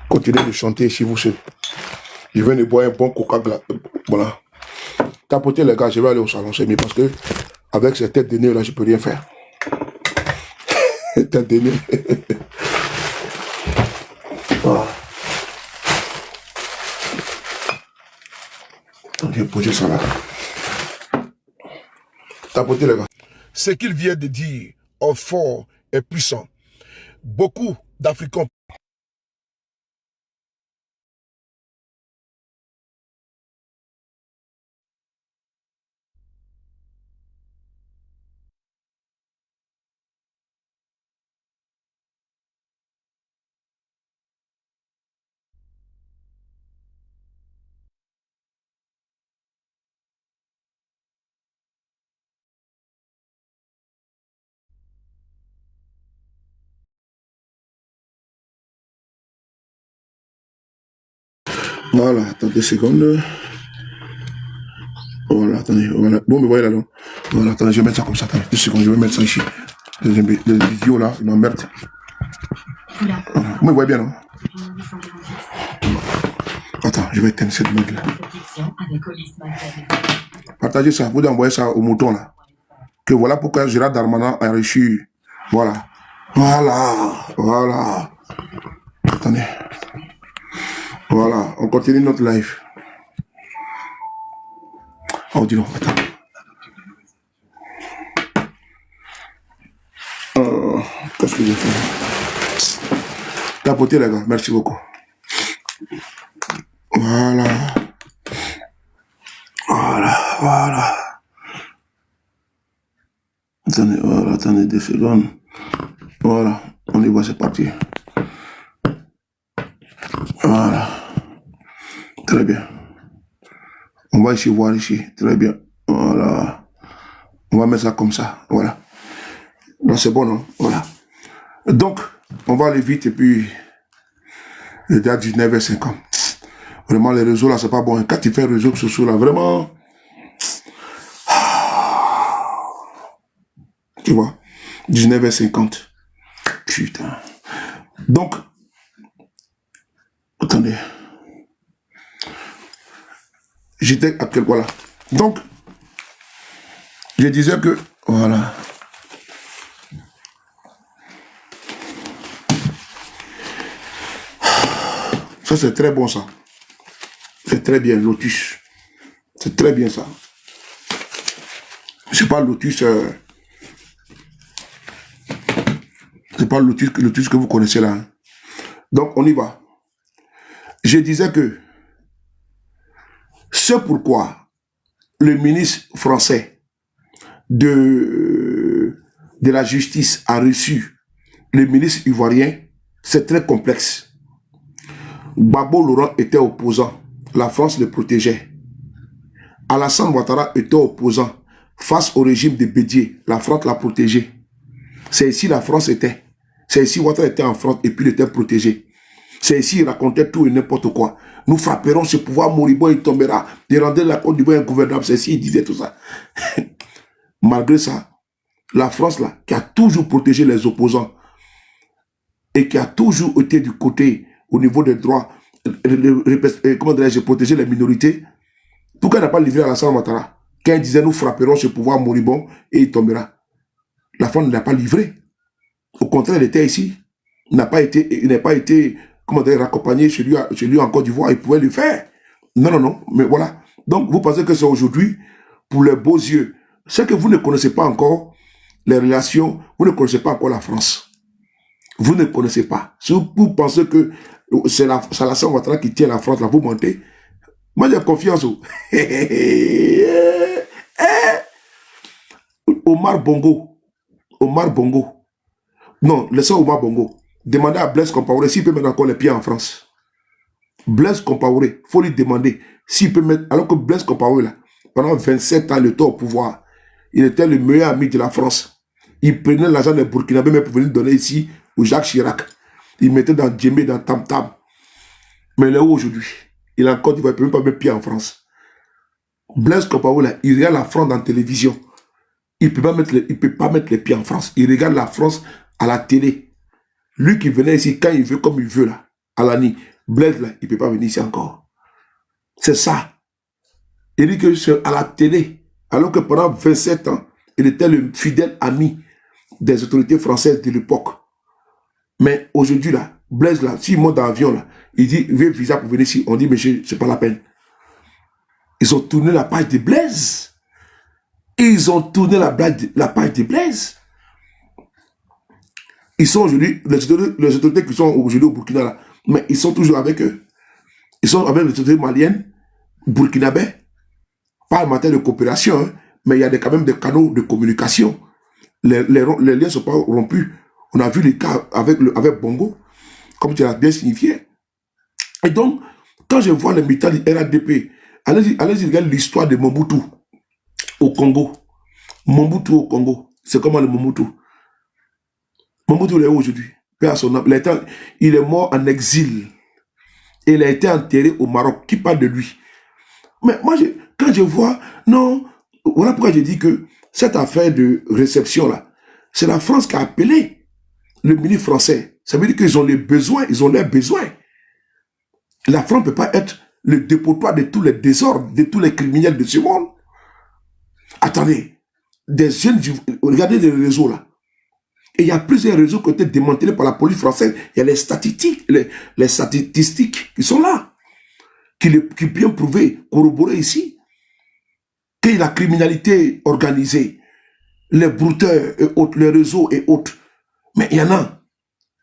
Continuez de chanter si vous savez. Je viens de boire un bon coca. Voilà. Tapotez les gars, je vais aller au salon, c'est mieux parce que avec cette tête de nez là, je peux rien faire. Tête de nez. Voilà. Je vais poser ça là. Tapotez les gars. Ce qu'il vient de dire est fort et puissant. Beaucoup d'Africains. Voilà, attendez 2 secondes. Voilà, attendez, voilà. Bon, mais voyez là, non. Voilà, attendez, je vais mettre ça comme ça, attendez. 2 secondes, je vais mettre ça ici. Les vidéos là, ils m'emmerdent. Voilà. Vous me voyez bien, non? Attends, Je vais éteindre cette mode là. Partagez ça, vous envoyez ça au mouton là. Que voilà pourquoi Gérald Darmanin a reçu. Voilà. Voilà. Attendez. Voilà, on continue notre live. Oh, dis donc, attends. Qu'est-ce que j'ai fait? Tapotez les gars, merci beaucoup. Voilà. Attendez 2 secondes. Voilà, on y va, c'est parti. Voilà. Très bien. On va ici voir ici. Très bien. Voilà. On va mettre ça comme ça. Voilà. Là, c'est bon, non? Voilà. Donc, on va aller vite et puis il est à 19h50. Vraiment, les réseaux là, c'est pas bon. Quand tu fais réseaux sociaux là, vraiment. Tu vois, 19h50. Putain. Donc, attendez. J'étais à quel... Voilà. Donc, je disais que... Voilà. Ça, c'est très bon, ça. C'est très bien, Lotus. C'est très bien, ça. C'est pas Lotus... C'est pas le Lotus que vous connaissez là. Hein. Donc, on y va. Je disais que c'est pourquoi le ministre français de la justice a reçu le ministre ivoirien. C'est très complexe. Gbagbo Laurent était opposant. La France le protégeait. Alassane Ouattara était opposant. Face au régime de Bédié, la France l'a protégé. C'est ici la France était. C'est ici Ouattara était en France et puis il était protégé. C'est ici il racontait tout et n'importe quoi. Nous frapperons ce pouvoir moribond, il tombera. Il rendait la Côte d'Ivoire ingouvernable. C'est ici il disait tout ça. Malgré ça, la France là, qui a toujours protégé les opposants et qui a toujours été du côté au niveau des droits, comment dirais-je, protéger les minorités, pourquoi elle n'a pas livré à Alassane Ouattara? Quand il disait nous frapperons ce pouvoir moribond et il tombera. La France ne l'a pas livré. Au contraire, elle était ici. Il n'a pas été, comment dire, raccompagné chez lui en Côte d'Ivoire. Il pouvait le faire. Non. Mais voilà. Donc, vous pensez que c'est aujourd'hui, pour les beaux yeux, c'est que vous ne connaissez pas encore les relations, vous ne connaissez pas encore la France. Vous ne connaissez pas. Si vous pensez que c'est Alassane Ouattara qui tient la France, là, vous mentez. Moi, j'ai confiance. Omar Bongo. Non, laissez Omar Bongo. Demandez à Blaise Compaoré s'il peut mettre encore les pieds en France. Blaise Compaoré, il faut lui demander s'il peut mettre... Alors que Blaise Compaoré, là, pendant 27 ans, il était au pouvoir. Il était le meilleur ami de la France. Il prenait l'argent des Burkinabés mais pour venir donner ici au Jacques Chirac. Il mettait dans Djemé, dans Tam Tam. Mais là où aujourd'hui, il a encore dit qu'il ne peut même pas mettre pied en France. Blaise Compaoré, là, il regarde la France dans la télévision. Il ne peut pas mettre les pieds en France. Il regarde la France à la télé. Lui qui venait ici quand il veut, comme il veut, là, à la nuit. Blaise, là, il ne peut pas venir ici encore. C'est ça. Il dit que c'est à la télé, alors que pendant 27 ans, il était le fidèle ami des autorités françaises de l'époque. Mais aujourd'hui, là, Blaise, là, s'il monte dans l'avion, là, il dit, veut visa pour venir ici. On dit, monsieur, c'est pas la peine. Ils ont tourné la page de Blaise. Ils ont tourné la page de Blaise. Ils sont aujourd'hui, les autorités qui sont aujourd'hui au Burkina, là, mais ils sont toujours avec eux. Ils sont avec les autorités maliennes, burkinabais, pas en matière de coopération, hein, mais il y a quand même des canaux de communication. Les liens ne sont pas rompus. On a vu les cas avec Bongo, comme tu l'as bien signifié. Et donc, quand je vois les militants du RADP, allez-y regarder l'histoire de Mobutu au Congo. Mobutu au Congo, c'est comment le Mobutu? Mobutu est où aujourd'hui? Il est mort en exil. Et il a été enterré au Maroc. Qui parle de lui? Mais moi, quand je vois, non, voilà pourquoi je dis que cette affaire de réception là, c'est la France qui a appelé le ministre français. Ça veut dire qu'ils ont les besoins, ils ont leurs besoins. La France ne peut pas être le dépotoir de tous les désordres, de tous les criminels de ce monde. Attendez, des jeunes, regardez les réseaux là. Et il y a plusieurs réseaux qui ont été démantelés par la police française. Il y a les statistiques, les statistiques qui sont là, qui bien prouvé, corroboré ici, que la criminalité organisée, les brouteurs et autres, les réseaux et autres. Mais il y en a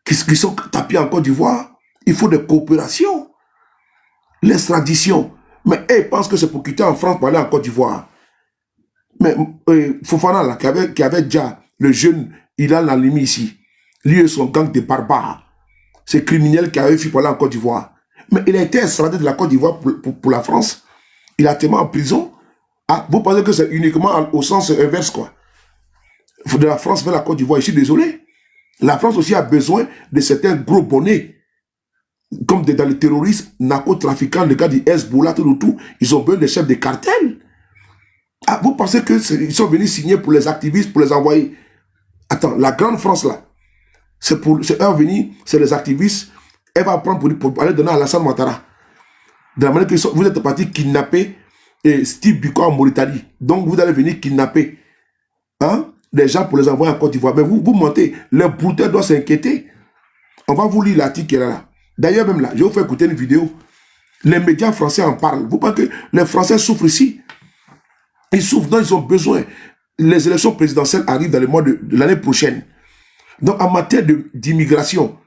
qui sont tapés en Côte d'Ivoire. Il faut des coopérations, l'extradition. Mais ils pensent que c'est pour quitter en France pour aller en Côte d'Ivoire. Mais Fofana, là, qui avait déjà le jeune Ilan Halimi ici, lui et son gang de barbares, ces criminels qui avaient fui pour aller en Côte d'Ivoire. Mais il a été extradé de la Côte d'Ivoire pour la France. Il a tellement en prison. Ah, vous pensez que c'est uniquement au sens inverse, quoi. De la France vers la Côte d'Ivoire, je suis désolé. La France aussi a besoin de certains gros bonnets, comme dans le terrorisme, narcotrafiquants, le gars du Hezbollah, tout, ils ont besoin des chefs de cartel. Ah, vous pensez qu'ils sont venus signer pour les activistes, pour les envoyer? Attends, la grande France là, c'est eux venir, c'est les activistes, elle va prendre pour aller donner à Alassane Ouattara. De la manière que vous êtes parti kidnapper Steve Biko en Mauritanie. Donc vous allez venir kidnapper les gens pour les envoyer en Côte d'Ivoire. Mais vous mentez, les brouteurs doivent s'inquiéter. On va vous lire l'article qui est là. D'ailleurs, même là, je vais vous faire écouter une vidéo. Les médias français en parlent. Vous pensez que les Français souffrent ici? Ils souffrent, donc ils ont besoin. Les élections présidentielles arrivent dans le mois de l'année prochaine. Donc, en matière d'immigration,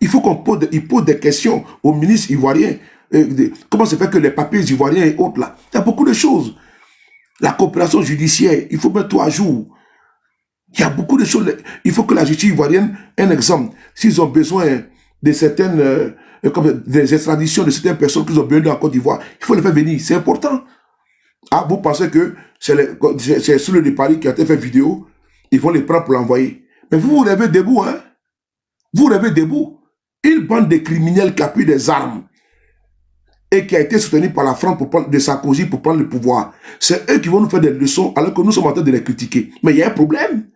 il faut qu'on pose des questions aux ministres ivoiriens. Comment se fait que les papiers ivoiriens et autres là, il y a beaucoup de choses. La coopération judiciaire, il faut mettre tout à jour. Il y a beaucoup de choses. Il faut que la justice ivoirienne, un exemple, s'ils ont besoin de certaines, comme des extraditions de certaines personnes qui ont besoin en Côte d'Ivoire, il faut les faire venir. C'est important. Ah, vous pensez que c'est sur le de Paris qui a été fait vidéo, ils vont les prendre pour l'envoyer. Mais vous rêvez debout, hein? Vous rêvez debout. Une bande de criminels qui a pris des armes et qui a été soutenue par la France de Sarkozy pour prendre le pouvoir. C'est eux qui vont nous faire des leçons alors que nous sommes en train de les critiquer. Mais il y a un problème.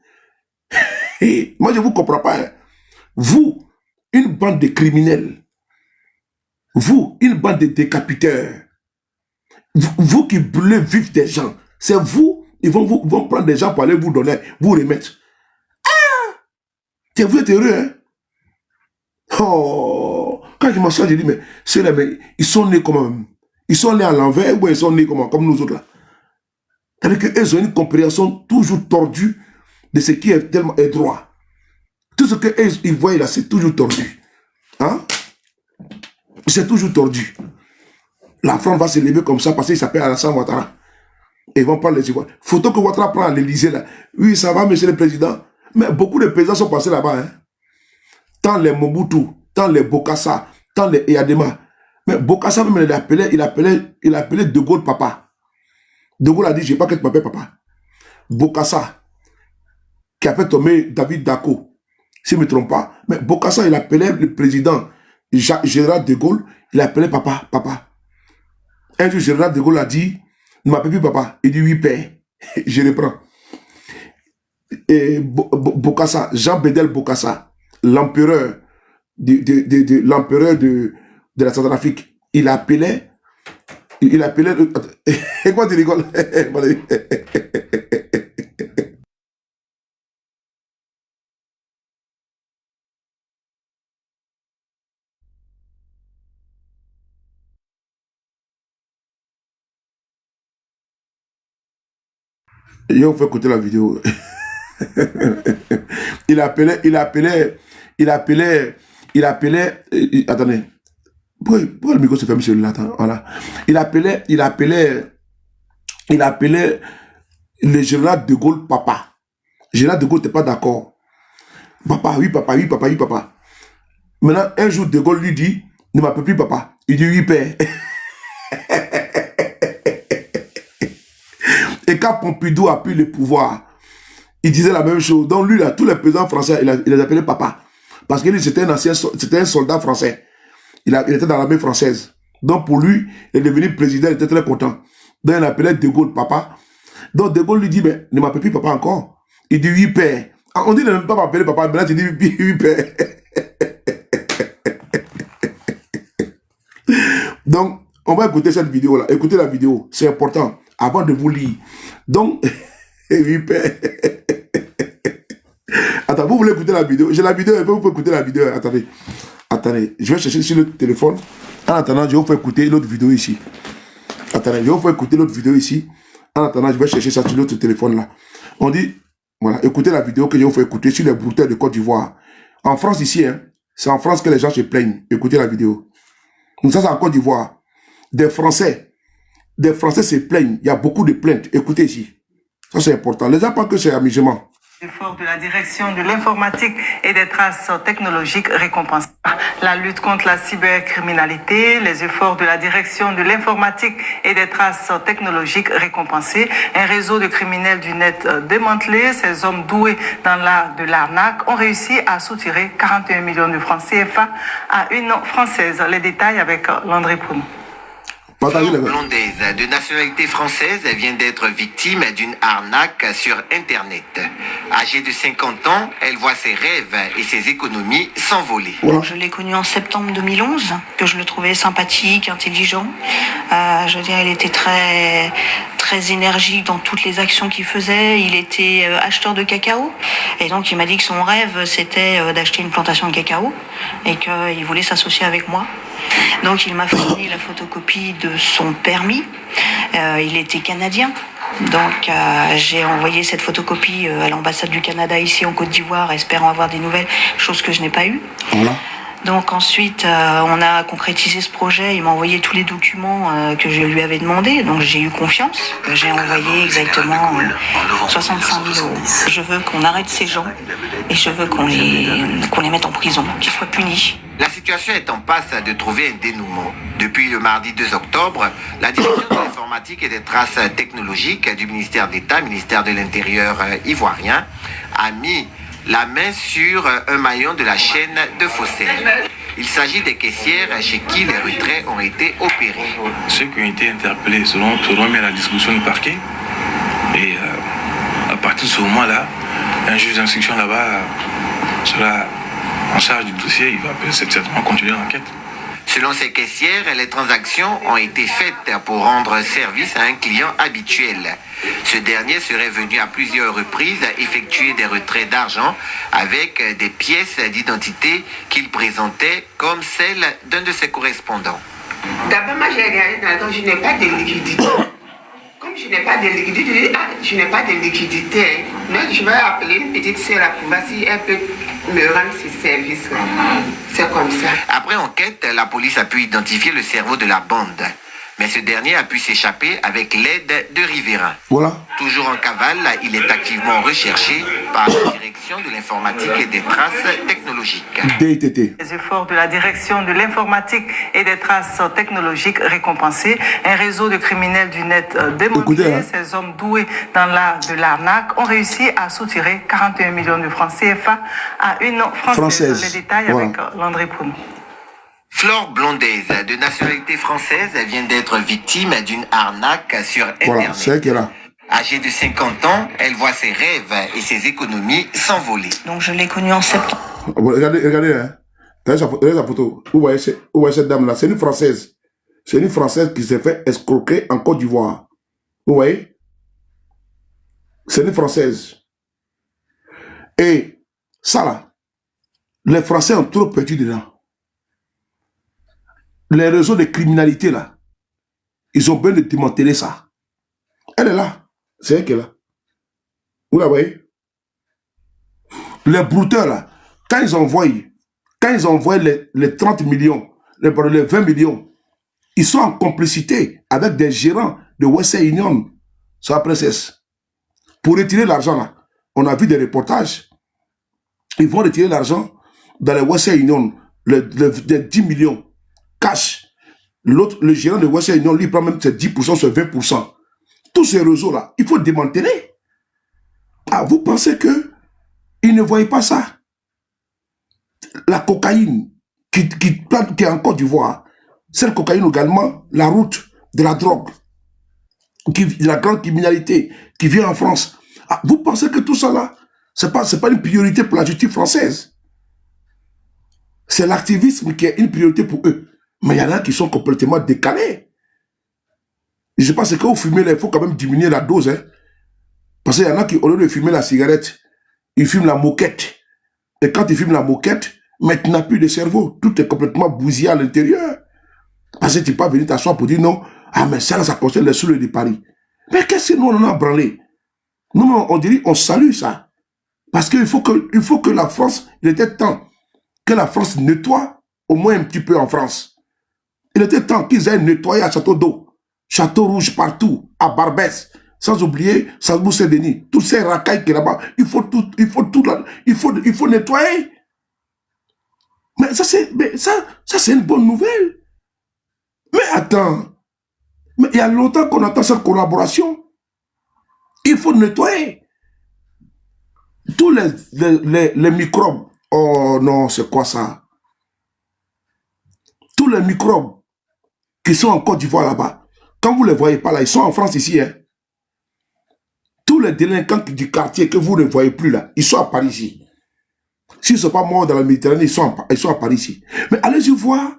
Moi, je ne vous comprends pas. Hein? Vous, une bande de criminels, vous, une bande de décapiteurs, vous qui brûlez vif des gens, c'est vous, ils vont prendre des gens pour aller vous donner, vous remettre. Ah! Vous êtes heureux, hein? Oh! Quand je m'assois, je dis, mais ceux-là, ils sont nés comme... Ils sont nés à l'envers ou ils sont nés comme nous autres là? C'est-à-dire qu'ils ont une compréhension toujours tordue de ce qui est tellement droit. Tout ce qu'ils voient là, c'est toujours tordu. Hein? C'est toujours tordu. La France va se lever comme ça parce qu'il s'appelle Alassane Ouattara. Et ils vont prendre les Ivoiriens. Photo que Ouattara prend à l'Élysée là. Oui, ça va, monsieur le président. Mais beaucoup de présidents sont passés là-bas. Hein? Tant les Mobutu, tant les Bokassa, tant les Eyadema. Mais Bokassa même, il appelait De Gaulle papa. De Gaulle a dit, je n'ai pas que tu m'appelles papa. Bokassa, qui a fait tomber David Dacko, si je ne me trompe pas. Mais Bokassa, il appelait le président Général de Gaulle, il appelait papa, papa. Un jour, Général de Gaulle a dit, ne m'appelle plus papa. Il dit, oui, père. Je reprends. Et Bokassa, Jean Bédel Bokassa, l'empereur de la Centrafrique, il appelait, et quoi tu rigoles? Je vais vous faire écouter la vidéo. il appelait, attendez. Pourquoi le micro se ferme celui-là? Voilà. Il appelait le général de Gaulle papa. Le général de Gaulle n'était pas d'accord. Papa, oui, papa, oui, papa, oui, papa. Maintenant, un jour, de Gaulle lui dit, ne m'appelle plus papa. Il dit, oui, père. Et quand Pompidou a pris le pouvoir, il disait la même chose. Donc lui, là, tous les présidents français, il les appelait papa. Parce que lui, c'était un soldat français. Il était dans l'armée française. Donc pour lui, il est devenu président, il était très content. Donc il appelait De Gaulle papa. Donc De Gaulle lui dit, mais ne m'appelle plus papa encore. Il dit, oui, père. On dit de ne pas m'appeler papa, mais là, tu dis, oui, père. Donc, On va écouter cette vidéo-là. Écoutez la vidéo. C'est important. Avant de vous lire. Donc, oui, père. Attends, vous voulez écouter la vidéo? J'ai la vidéo, vous pouvez écouter la vidéo. Attendez. Attendez. Je vais chercher sur le téléphone. En attendant, je vais vous faire écouter l'autre vidéo ici. Attendez, je vais vous faire écouter l'autre vidéo ici. En attendant, je vais chercher ça sur l'autre téléphone là. On dit, voilà, écoutez la vidéo que je vais vous faire écouter sur les brouteurs de Côte d'Ivoire. En France ici, hein, c'est en France que les gens se plaignent. Écoutez la vidéo. Donc ça, c'est en Côte d'Ivoire. Des Français se plaignent. Il y a beaucoup de plaintes. Écoutez ici. Ça, c'est important. Les gens pensent que c'est amusement. L'effort de la direction de l'informatique et des traces technologiques récompensés. La lutte contre la cybercriminalité, les efforts de la direction de l'informatique et des traces technologiques récompensés. Un réseau de criminels du net démantelé. Ces hommes doués dans l'art de l'arnaque ont réussi à soutirer 41 millions de francs CFA à une Française. Les détails avec Landry Poun. Flore Blondaise, de nationalité française, vient d'être victime d'une arnaque sur Internet. Âgée de 50 ans, elle voit ses rêves et ses économies s'envoler. Je l'ai connu en septembre 2011, que je le trouvais sympathique, intelligent. Je veux dire, il était très énergique dans toutes les actions qu'il faisait. Il était acheteur de cacao. Et donc, il m'a dit que son rêve, c'était d'acheter une plantation de cacao et qu'il voulait s'associer avec moi. Donc, il m'a fourni la photocopie de son permis. Il était canadien. Donc, j'ai envoyé cette photocopie à l'ambassade du Canada ici en Côte d'Ivoire, espérant avoir des nouvelles, chose que je n'ai pas eue. Voilà. Donc ensuite, on a concrétisé ce projet. Il m'a envoyé tous les documents que je lui avais demandé. Donc j'ai eu confiance. J'ai envoyé exactement 65 000 euros. Je veux qu'on arrête ces gens et je veux qu'on les mette en prison, qu'ils soient punis. La situation est en passe de trouver un dénouement. Depuis le mardi 2 octobre, la direction de l'informatique et des traces technologiques du ministère d'État, ministère de l'Intérieur ivoirien, a mis la main sur un maillon de la chaîne de faussaires. Il s'agit des caissières chez qui les retraits ont été opérés. Ceux qui ont été interpellés seront mis à la disposition du parquet. Et à partir de ce moment-là, un juge d'instruction là-bas sera en charge du dossier. Il va certainement continuer l'enquête. Selon ces caissières, les transactions ont été faites pour rendre service à un client habituel. Ce dernier serait venu à plusieurs reprises effectuer des retraits d'argent avec des pièces d'identité qu'il présentait comme celles d'un de ses correspondants. D'abord, moi j'ai regardé, donc je n'ai pas de liquidité. Comme je n'ai pas de liquidité, je n'ai pas de liquidité. Mais je vais appeler une petite sœur pour voir si elle peut me rendre ce service. C'est comme ça. Après enquête, la police a pu identifier le cerveau de la bande. Mais ce dernier a pu s'échapper avec l'aide de riverains. Voilà. Toujours en cavale, il est activement recherché par la direction de l'informatique et des traces technologiques. DITT. Les efforts de la direction de l'informatique et des traces technologiques récompensés. Un réseau de criminels du net démantelé. Ces hommes doués dans l'art de l'arnaque ont réussi à soutirer 41 millions de francs CFA à une Française. Les détails avec Landry Poun. Flore Blondaise, de nationalité française, vient d'être victime d'une arnaque sur Internet. Voilà, c'est qu'elle a. Âgée de 50 ans, elle voit ses rêves et ses économies s'envoler. Donc je l'ai connue en septembre. Regardez, hein. Regardez la photo. Où voyez cette dame-là? C'est une Française. C'est une Française qui s'est fait escroquer en Côte d'Ivoire. Vous voyez? C'est une Française. Et ça là, les Français ont trop perdu dedans. Les réseaux de criminalité là, ils ont besoin de démanteler ça. Elle est là. C'est elle qui est là. Vous la voyez? Les brouteurs là, quand ils envoient les 30 millions, les 20 millions, ils sont en complicité avec des gérants de Western Union sur la princesse. Pour retirer l'argent là, on a vu des reportages. Ils vont retirer l'argent dans les Western Union, les 10 millions. Cash. L'autre, le gérant de Western Union, lui prend même ses 10%, ses 20%. Tous ces réseaux-là, il faut démanteler. Ah, vous pensez que ils ne voyaient pas ça? La cocaïne qui est en Côte d'Ivoire, cette cocaïne également, la route de la drogue, de la grande criminalité qui vient en France. Ah, vous pensez que tout ça là, c'est pas une priorité pour la justice française? C'est l'activisme qui est une priorité pour eux. Mais il y en a qui sont complètement décalés. Je pense que quand vous fumez, là, il faut quand même diminuer la dose. Hein. Parce qu'il y en a qui, au lieu de fumer la cigarette, ils fument la moquette. Et quand ils fument la moquette, mais tu n'as plus de cerveau. Tout est complètement bousillé à l'intérieur. Parce que tu peux pas venir t'asseoir pour dire non, ah mais ça concerne les soules de Paris. Mais qu'est-ce que nous on en a branlé? Nous, on dirait, on salue ça. Parce qu'il faut que la France, il était temps que la France nettoie au moins un petit peu en France. Il était temps qu'ils aient nettoyé à Château d'Eau, Château Rouge partout, à Barbès, sans oublier Salzbourg-Saint-Denis, tous ces racailles qui là-bas, il faut nettoyer. Mais ça c'est une bonne nouvelle. Mais attends, mais il y a longtemps qu'on attend cette collaboration. Il faut nettoyer. Tous les microbes. Oh non, c'est quoi ça? Tous les microbes qui sont en Côte d'Ivoire là-bas, quand vous ne les voyez pas là, ils sont en France ici. Hein. Tous les délinquants du quartier que vous ne voyez plus là, ils sont à Paris ici. S'ils ne sont pas morts dans la Méditerranée, ils sont à Paris ici. Mais allez-y voir,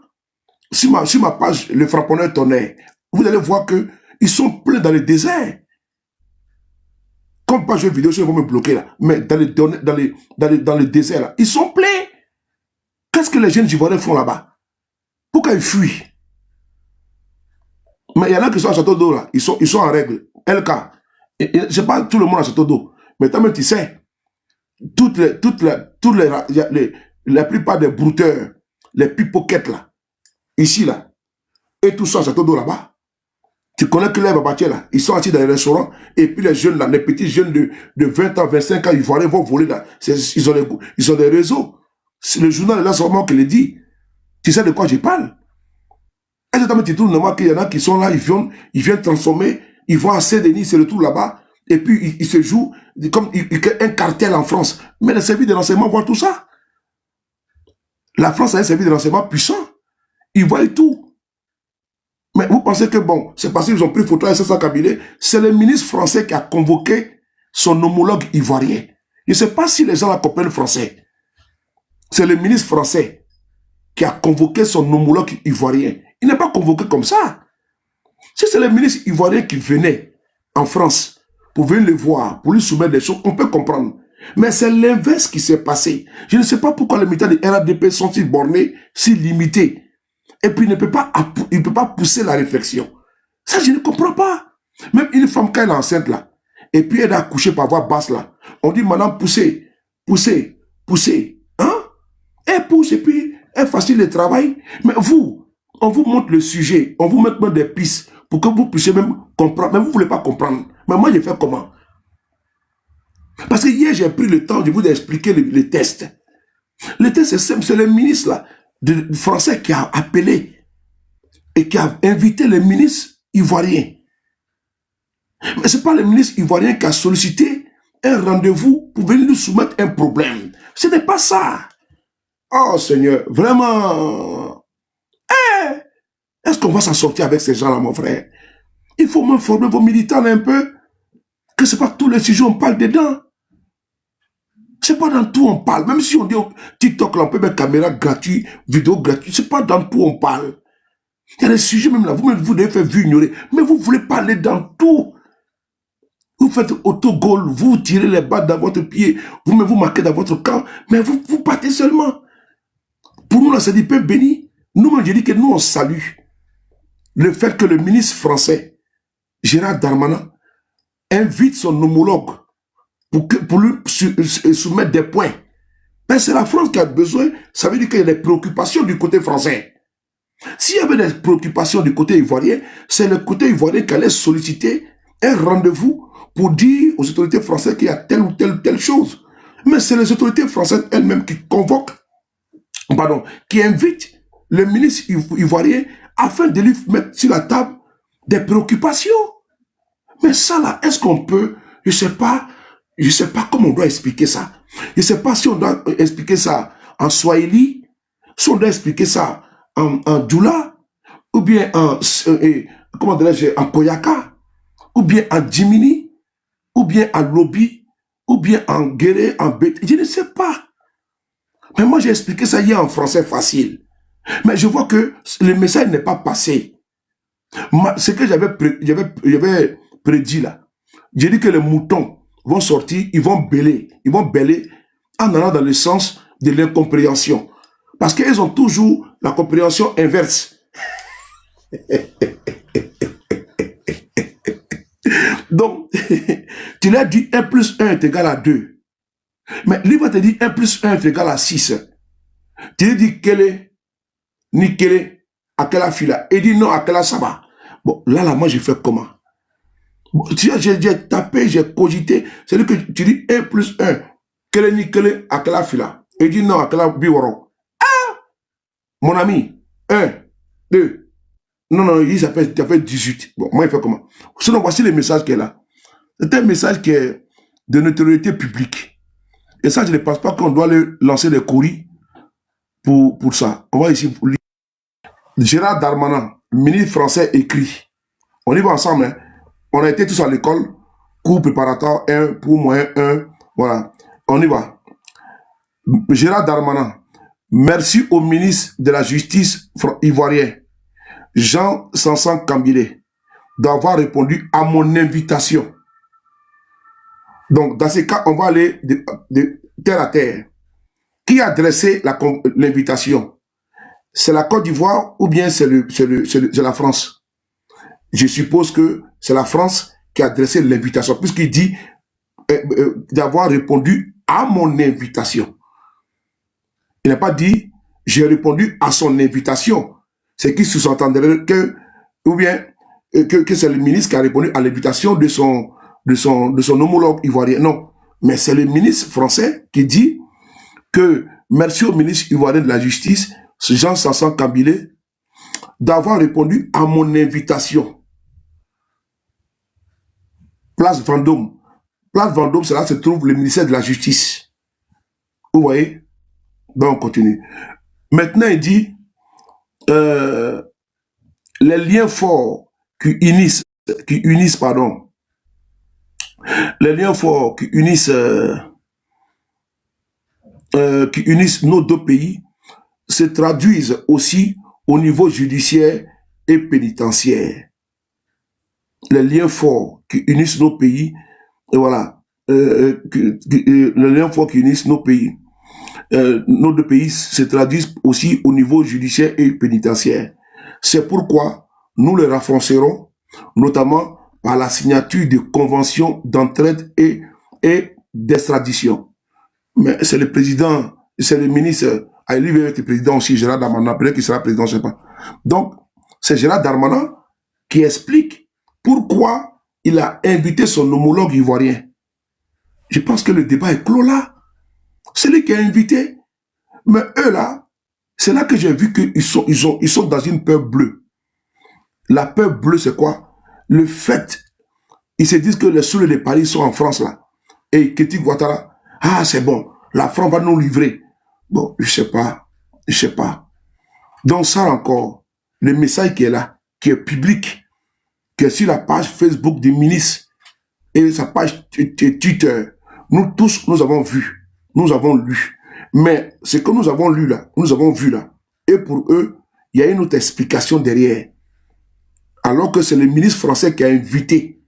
sur ma page, le frapponneur tonnerre, vous allez voir qu'ils sont pleins dans le désert. Comme pas jouer vidéo, ils vont me bloquer là. Mais dans le désert là, ils sont pleins. Qu'est-ce que les jeunes Ivoiriens font là-bas? Pourquoi ils fuient? Mais il y en a qui sont à Château d'Eau là, ils sont en règle. LK. Je sais pas tout le monde à Château d'Eau. Mais toi-même tu sais, la plupart des brouteurs, les pickpockets là, ici là, et tout ça à Château d'Eau là-bas. Tu connais que les babatiers là, ils sont assis dans les restaurants, et puis les jeunes là, les petits jeunes de 20 ans, 25 ans, ils vont voler là. Ils ont des réseaux. Le journal est là seulement qui le dit. Tu sais de quoi je parle? Et c'est tu trouves normal qu'il y en a qui sont là, ils viennent transformer, ils vont à Saint-Denis, c'est le tout là-bas, et puis ils se jouent comme un cartel en France. Mais les services de renseignement voient tout ça. La France a un service de renseignement puissant. Ils voient tout. Mais vous pensez que bon, c'est parce qu'ils ont pris photo avec Sassa Kabilé, c'est le ministre français qui a convoqué son homologue ivoirien. Je ne sais pas si les gens la comprennent français. C'est le ministre français qui a convoqué son homologue ivoirien. Il n'est pas convoqué comme ça. Si c'est le ministre ivoirien qui venait en France pour venir le voir, pour lui soumettre des choses, on peut comprendre. Mais c'est l'inverse qui s'est passé. Je ne sais pas pourquoi les militaires de RADP sont si bornés, si limités. Et puis il ne peut pas pousser la réflexion. Ça, je ne comprends pas. Même une femme, quand elle est enceinte là, et puis elle a accouché par voie basse là, on dit maintenant poussez. Hein? Elle pousse et puis elle facilite le travail. Mais vous, on vous montre le sujet, on vous met même des pistes pour que vous puissiez même comprendre. Mais vous ne voulez pas comprendre. Mais moi, je fais comment? Parce que hier, j'ai pris le temps de vous expliquer les tests. Le test, c'est simple, c'est le ministre là, français qui a appelé et qui a invité les ministres ivoiriens. Mais ce n'est pas le ministre ivoirien qui a sollicité un rendez-vous pour venir nous soumettre un problème. Ce n'est pas ça. Oh Seigneur, vraiment. Est-ce qu'on va s'en sortir avec ces gens-là, mon frère? Il faut m'informer vos militants un peu que ce n'est pas tous les sujets on parle dedans. C'est pas dans tout on parle. Même si on dit TikTok, là, on peut mettre caméra gratuite, vidéo gratuite, c'est pas dans tout on parle. Il y a des sujets même là, vous devez faire vu ignorer, mais vous voulez parler dans tout. Vous faites autogol, vous tirez les balles dans votre pied, vous marquez dans votre camp, mais vous partez seulement. Pour nous, là, c'est du peuple béni. Nous, je dis que nous, on salue le fait que le ministre français, Gérald Darmanin, invite son homologue pour lui soumettre des points. Ben, c'est la France qui a besoin, ça veut dire qu'il y a des préoccupations du côté français. S'il y avait des préoccupations du côté ivoirien, c'est le côté ivoirien qui allait solliciter un rendez-vous pour dire aux autorités françaises qu'il y a telle ou telle chose. Mais c'est les autorités françaises elles-mêmes qui convoquent, qui invitent le ministre ivoirien afin de lui mettre sur la table des préoccupations. Mais ça là, est-ce qu'on peut, je sais pas comment on doit expliquer ça. Je ne sais pas si on doit expliquer ça en Swahili, si on doit expliquer ça en Djoula, ou bien en Koyaka, ou bien en Jimini, ou bien en Lobi, ou bien en Guéré, en Bête. Je ne sais pas. Mais moi, j'ai expliqué ça hier en français facile. Mais je vois que le message n'est pas passé. Ce que j'avais prédit là, j'ai dit que les moutons vont sortir, ils vont bêler en allant dans le sens de l'incompréhension. Parce qu'ils ont toujours la compréhension inverse. Donc, tu leur dis 1 plus 1 est égal à 2. Mais lui va te dire 1 plus 1 est égal à 6. Tu lui dis quel est, ni quel est, à quelle fila. Il dit non, à quelle ça va. Bon, là, moi, j'ai fait comment? Bon, j'ai tapé, j'ai cogité. C'est-à-dire que tu dis 1 plus 1. Quel est, ni quel est, à quelle fila. Il dit non, à quelle biwaro. Ah! Mon ami, 1, 2. Non, il ça fait 18. Bon, moi, il fait comment? Sinon, voici le message qu'elle a. C'est un message qui est de notoriété publique. Et ça, je ne pense pas qu'on doit lancer des courriers pour ça. On va ici pour lire. Gérard Darmanin, ministre français, écrit. On y va ensemble. Hein. On a été tous à l'école. Cours préparatoire 1, pour moyen 1. Voilà. On y va. Gérard Darmanin, merci au ministre de la Justice ivoirien, Jean Sansan Kambilé, d'avoir répondu à mon invitation. Donc, dans ce cas, on va aller de terre à terre. Qui a adressé l'invitation? C'est la Côte d'Ivoire ou bien c'est la France? Je suppose que c'est la France qui a adressé l'invitation, puisqu'il dit d'avoir répondu à mon invitation. Il n'a pas dit j'ai répondu à son invitation. C'est qui sous-entendrait que, ou bien que c'est le ministre qui a répondu à l'invitation de son homologue ivoirien. Non, mais c'est le ministre français qui dit que merci au ministre ivoirien de la Justice, Jean Sansan Kambilé, d'avoir répondu à mon invitation. Place Vendôme. Place Vendôme, c'est là que se trouve le ministère de la Justice. Vous voyez? Donc on continue. Maintenant, il dit les liens forts qui unissent nos deux pays se traduisent aussi au niveau judiciaire et pénitentiaire. Les liens forts qui unissent nos pays, et voilà, les liens forts qui unissent nos pays, nos deux pays se traduisent aussi au niveau judiciaire et pénitentiaire. C'est pourquoi nous les renforcerons, notamment par la signature de conventions d'entraide et d'extradition. Mais c'est le président, c'est le ministre, il va être président aussi, Gérard Darmanin, peut-être qu'il sera président, je ne sais pas. Donc, c'est Gérard Darmanin qui explique pourquoi il a invité son homologue ivoirien. Je pense que le débat est clos là. C'est lui qui a invité. Mais eux là, c'est là que j'ai vu qu'ils sont dans une peur bleue. La peur bleue, c'est quoi? Le fait, ils se disent que les Soulés de Paris sont en France là. Et Kéti Ouattara, ah c'est bon, la France va nous livrer. Bon, je sais pas. Donc ça encore, le message qui est là, qui est public, qui est sur la page Facebook du ministre et sa page Twitter, nous tous, nous avons vu, nous avons lu. Mais ce que nous avons lu là, nous avons vu là, et pour eux, il y a une autre explication derrière. Alors que c'est le ministre français qui a invité.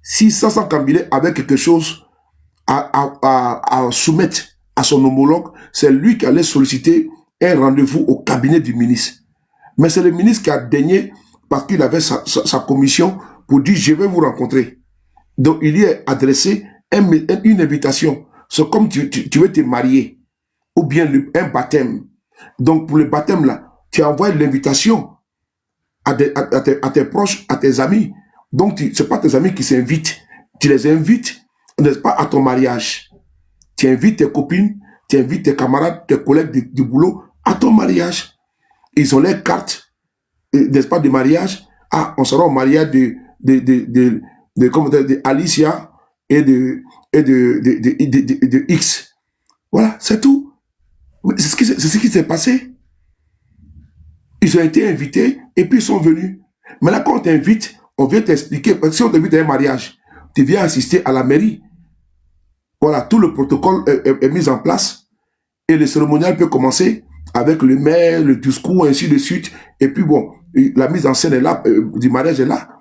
Si Sansan Kambilé avait quelque chose à soumettre à son homologue, c'est lui qui allait solliciter un rendez-vous au cabinet du ministre. Mais c'est le ministre qui a daigné, parce qu'il avait sa commission, pour dire je vais vous rencontrer. Donc il y a adressé une invitation. C'est comme tu veux te marier, ou bien un baptême. Donc pour le baptême là, tu envoies l'invitation à tes proches, à tes amis. Donc ce n'est pas tes amis qui s'invitent. Tu les invites, n'est-ce pas, à ton mariage. Tu invites tes copines, tu invites tes camarades, tes collègues du boulot à ton mariage. Ils ont les cartes, n'est-ce pas, de mariage. Ah, on sera au mariage de Alicia et de X. Voilà, c'est tout. C'est ce qui s'est passé. Ils ont été invités et puis ils sont venus. Maintenant, quand on t'invite, on vient t'expliquer. Parce que si on t'invite à un mariage, tu viens assister à la mairie. Voilà, tout le protocole est mis en place. Et le cérémonial peut commencer avec le maire, le discours, ainsi de suite. Et puis bon, la mise en scène est là, du mariage est là.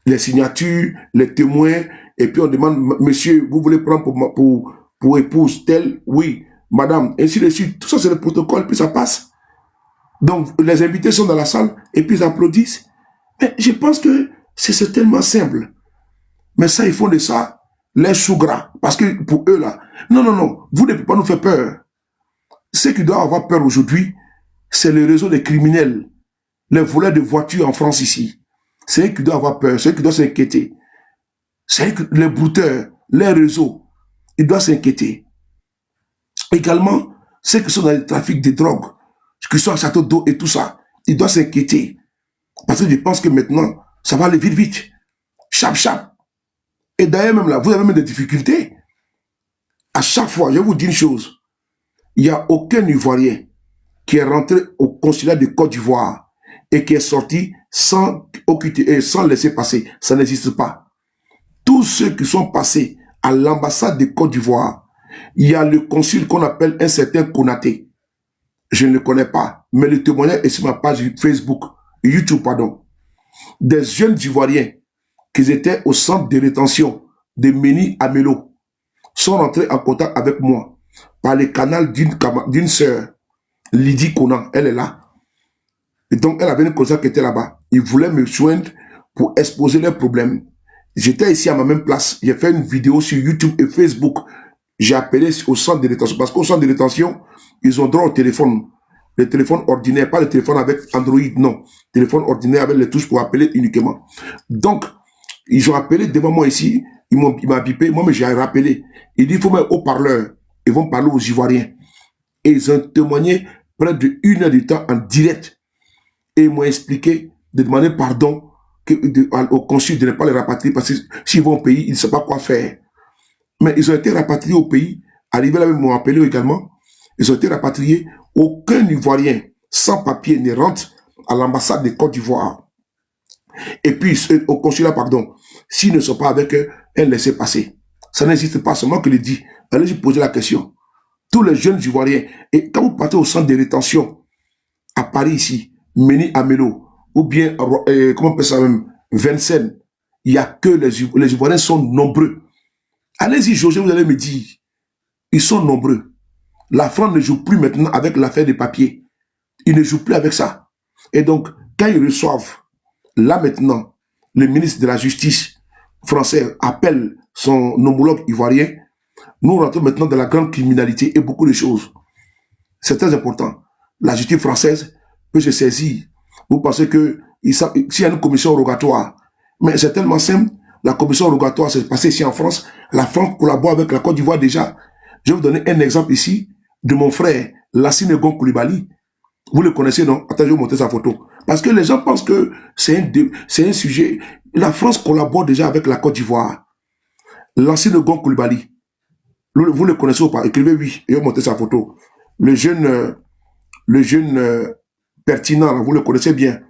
Les signatures, les témoins, et puis on demande, monsieur, vous voulez prendre pour épouse telle? Oui, madame, ainsi de suite. Tout ça, c'est le protocole, puis ça passe. Donc, les invités sont dans la salle, et puis ils applaudissent. Mais je pense que c'est tellement simple. Mais ça, ils font de ça les choux gras. Parce que pour eux, là, non, non, non, vous ne pouvez pas nous faire peur. Ceux qui doivent avoir peur aujourd'hui, c'est le réseau des criminels, les voleurs de voitures en France ici. C'est eux qui doivent avoir peur, c'est eux qui doivent s'inquiéter. C'est les brouteurs, les réseaux, ils doivent s'inquiéter. Également, ceux qui sont dans le trafic de drogue, qui sont à Château d'eau et tout ça, ils doivent s'inquiéter. Parce que je pense que maintenant, ça va aller vite, vite. Chap, chap. Et d'ailleurs, même là, vous avez même des difficultés. À chaque fois, je vais vous dire une chose. Il n'y a aucun Ivoirien qui est rentré au consulat de Côte d'Ivoire et qui est sorti sans laisser passer. Ça n'existe pas. Tous ceux qui sont passés à l'ambassade de Côte d'Ivoire, il y a le consul qu'on appelle un certain Konaté. Je ne le connais pas, mais le témoignage est sur ma page Facebook, YouTube, pardon. Des jeunes Ivoiriens qui étaient au centre de rétention de Meni Amelo sont rentrés en contact avec moi par le canal d'une sœur, Lydie Conan, elle est là. Et donc, elle avait une connaissance qui était là-bas. Ils voulaient me joindre pour exposer leurs problèmes. J'étais ici à ma même place. J'ai fait une vidéo sur YouTube et Facebook. J'ai appelé au centre de rétention. Parce qu'au centre de rétention, ils ont droit au téléphone. Le téléphone ordinaire, pas le téléphone avec Android, non. Téléphone ordinaire avec les touches pour appeler uniquement. Donc, ils ont appelé devant moi ici. Ils m'ont bipé. Moi, j'ai rappelé. Il dit, il faut mettre haut-parleur. Ils vont parler aux Ivoiriens. Et ils ont témoigné près d'1 heure de temps en direct. Et ils m'ont expliqué de demander pardon au consul de ne pas les rapatrier parce que s'ils vont au pays, ils ne savent pas quoi faire. Mais ils ont été rapatriés au pays. Arrivés là, ils m'ont appelé également. Ils ont été rapatriés. Aucun Ivoirien sans papier ne rentre à l'ambassade de Côte d'Ivoire. Et puis, au consulat, pardon, s'ils ne sont pas avec eux, laissez passer. Ça n'existe pas, c'est moi qui le dis. Allez-y poser la question. Tous les jeunes Ivoiriens, et quand vous partez au centre de rétention, à Paris ici, Meni Amelo, ou bien, comment on appelle ça même, Vincennes, il n'y a que les Ivoiriens sont nombreux. Allez-y, José, vous allez me dire, ils sont nombreux. La France ne joue plus maintenant avec l'affaire des papiers. Ils ne jouent plus avec ça. Et donc, quand ils reçoivent, là maintenant, le ministre de la Justice français appelle son homologue ivoirien, nous rentrons maintenant dans la grande criminalité et beaucoup de choses. C'est très important. La justice française peut se saisir. Vous pensez que s'il y a une commission rogatoire, mais c'est tellement simple, la commission rogatoire s'est passée ici en France, la France collabore avec la Côte d'Ivoire déjà. Je vais vous donner un exemple ici de mon frère, Lassine Gon Koulibaly. Vous le connaissez, non? Attends, je vais vous montrer sa photo. Parce que les gens pensent que c'est un sujet. La France collabore déjà avec la Côte d'Ivoire. Lassine Gon Koulibaly. Vous le connaissez ou pas? Écrivez oui, et je vais montrer sa photo. Le jeune pertinent, là, vous le connaissez bien.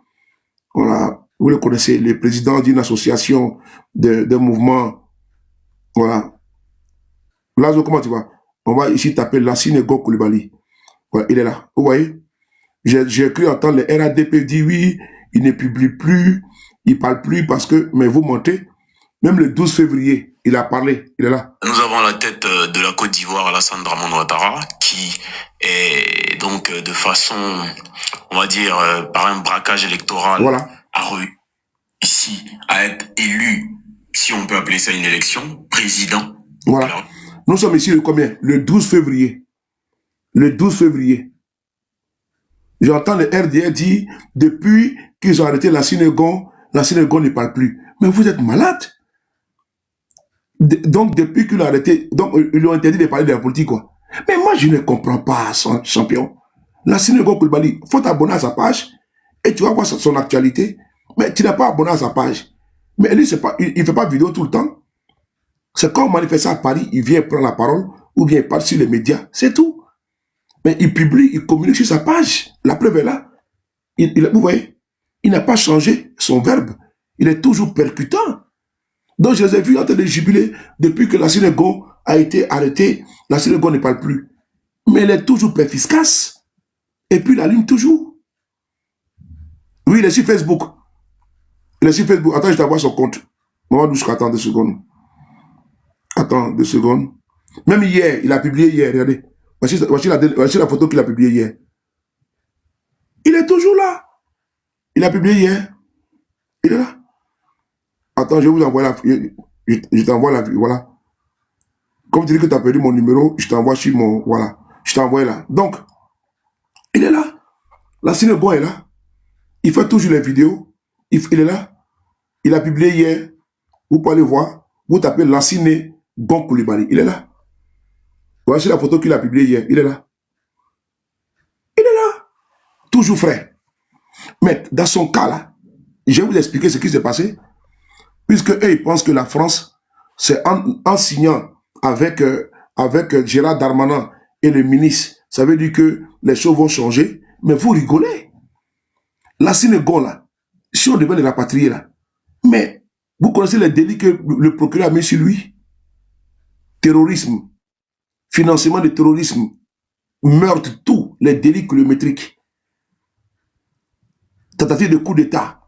Voilà, vous le connaissez, le président d'une association, d'un mouvement. Voilà. Lazo, comment tu vas? On va ici taper Lassine Gon Koulibaly. Voilà, il est là. Vous voyez? J'ai cru entendre le RADP dire oui, il ne publie plus, il ne parle plus parce que, mais vous mentez. Même le 12 février, il a parlé, il est là. Nous avons la tête de la Côte d'Ivoire, Alassane Dramane Ouattara, qui est donc de façon, on va dire, par un braquage électoral, voilà, a réussi ici à être élu, si on peut appeler ça une élection, président. Voilà. Alors, nous sommes ici le combien? Le 12 février. Le 12 février. J'entends le RDR dire, depuis qu'ils ont arrêté la Gon ne parle plus. Mais vous êtes malade. Donc, depuis qu'il a arrêté, donc, ils lui ont interdit de parler de la politique, quoi. Mais moi, je ne comprends pas, son champion. Lassine Gon Koulibaly, faut t'abonner à sa page, et tu vas voir son actualité. Mais tu n'es pas abonné à sa page. Mais lui, il ne fait pas de vidéo tout le temps. C'est quand on manifeste à Paris, il vient prendre la parole, ou bien il parle sur les médias, c'est tout. Mais il publie, il communique sur sa page. La preuve est là. Vous voyez, il n'a pas changé son verbe. Il est toujours percutant. Donc je les ai vus en train de jubiler depuis que Lassine Gon a été arrêté. Lassine Gon ne parle plus. Mais il est toujours perfiscace. Et puis il allume toujours. Oui. Oui, il est sur Facebook. Il est sur Facebook. Attends, je t'envoie son compte. Maman Douchka, attends 2 secondes. Attends 2 secondes. Même hier, il a publié hier, regardez. Voici la photo qu'il a publiée hier. Il est toujours là. Il a publié hier. Il est là. Attends, je vais vous envoyer je t'envoie la... Voilà. Comme tu dis que tu as perdu mon numéro, je t'envoie sur mon... Voilà. Je t'envoie là. Donc, il est là. La synagogue est là. Il fait toujours les vidéos. Il est là. Il a publié hier. Vous pouvez aller voir. Vous tapez Lassine Gon Coulibaly. Il est là. Voici la photo qu'il a publiée hier. Il est là. Il est là. Toujours frais. Mais dans son cas là, je vais vous expliquer ce qui s'est passé. Puisque eux, ils pensent que la France, c'est en signant avec Gérard Darmanin et le ministre, ça veut dire que les choses vont changer. Mais vous rigolez. La Sénégal, là, si on devait les rapatrier, là, mais vous connaissez les délits que le procureur a mis sur lui? Terrorisme, financement de terrorisme, meurtre, tous les délits kilométriques. Tentative de coup d'État,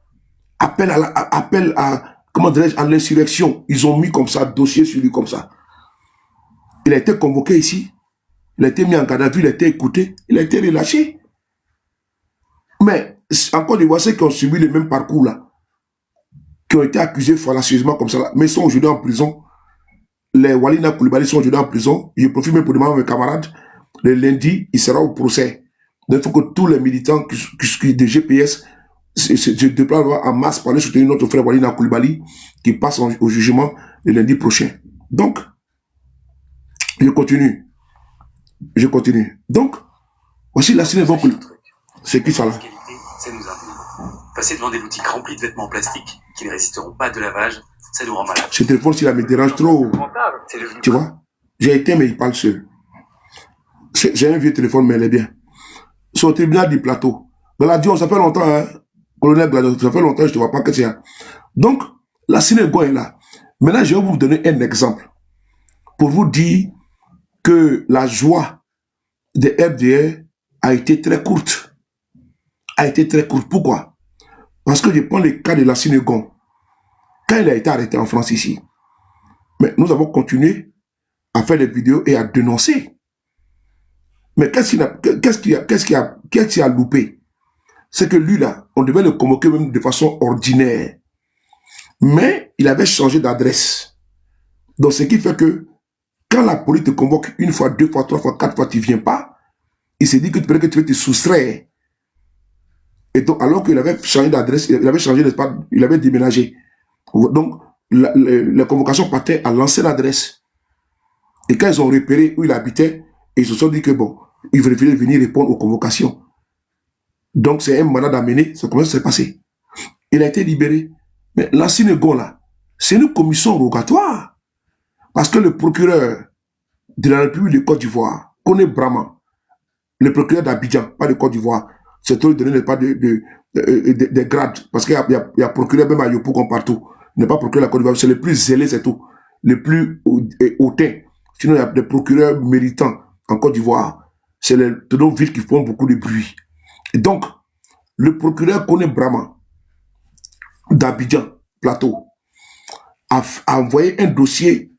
appel à comment dirais-je, à l'insurrection. Ils ont mis comme ça, dossier sur lui comme ça. Il a été convoqué ici, il a été mis en garde à vue, il a été écouté, il a été relâché. Mais encore des voisins qui ont subi le même parcours là, qui ont été accusés fallacieusement comme ça là, mais ils sont aujourd'hui en prison. Les Walina Coulibaly sont aujourd'hui en prison. Je profite même pour demander à mes camarades, le lundi, il sera au procès. Donc il faut que tous les militants de GPS se déploient en masse pour aller soutenir notre frère Walina Coulibaly qui passe au jugement le lundi prochain. Donc, je continue. Je continue. Donc, voici la cinéma. C'est qui ça là? Ça nous implique. Passer devant des boutiques remplies de vêtements en plastique qui ne résisteront pas de lavage, ça nous rend malade. Ce téléphone, s'il me dérange trop. Tu vois? J'ai été, mais il parle seul. J'ai un vieux téléphone, mais elle est bien. C'est au tribunal du plateau. Gladion, ça fait longtemps, hein? Colonel Gladion, ça fait longtemps, je ne te vois pas que c'est. Donc, la synagogue est là. Maintenant, je vais vous donner un exemple pour vous dire que la joie de RDR a été très courte. A été très courte. Pourquoi? Parce que je prends le cas de la synagogue. Quand il a été arrêté en France ici, mais nous avons continué à faire des vidéos et à dénoncer. Mais qu'est-ce qui a loupé? C'est que lui là, on devait le convoquer même de façon ordinaire. Mais il avait changé d'adresse. Donc ce qui fait que quand la police te convoque une fois, 2 fois, 3 fois, 4 fois, tu ne viens pas, il s'est dit que peut-être que tu veux te soustraire. Et donc alors qu'il avait changé d'adresse, il avait changé d'espace, il avait déménagé. Donc la convocation partait à l'ancienne adresse. Et quand ils ont repéré où il habitait, ils se sont dit que bon, il voulait venir répondre aux convocations. Donc c'est un mandat d'amener, c'est comment ça s'est passé. Il a été libéré. Mais la synagogue là, c'est une commission rogatoire. Parce que le procureur de la République de Côte d'Ivoire connaît Brahma. Le procureur d'Abidjan, pas de Côte d'Ivoire. C'est trop donné pas de grades. Parce qu'il y a procureur même à Yopou comme partout. Il n'est pas procureur de la Côte d'Ivoire. C'est le plus zélé, c'est tout. Le plus hautain. Sinon, il y a des procureurs méritants en Côte d'Ivoire. C'est les deux villes qui font beaucoup de bruit. Et donc, le procureur connaît Brahma d'Abidjan, plateau, a envoyé un dossier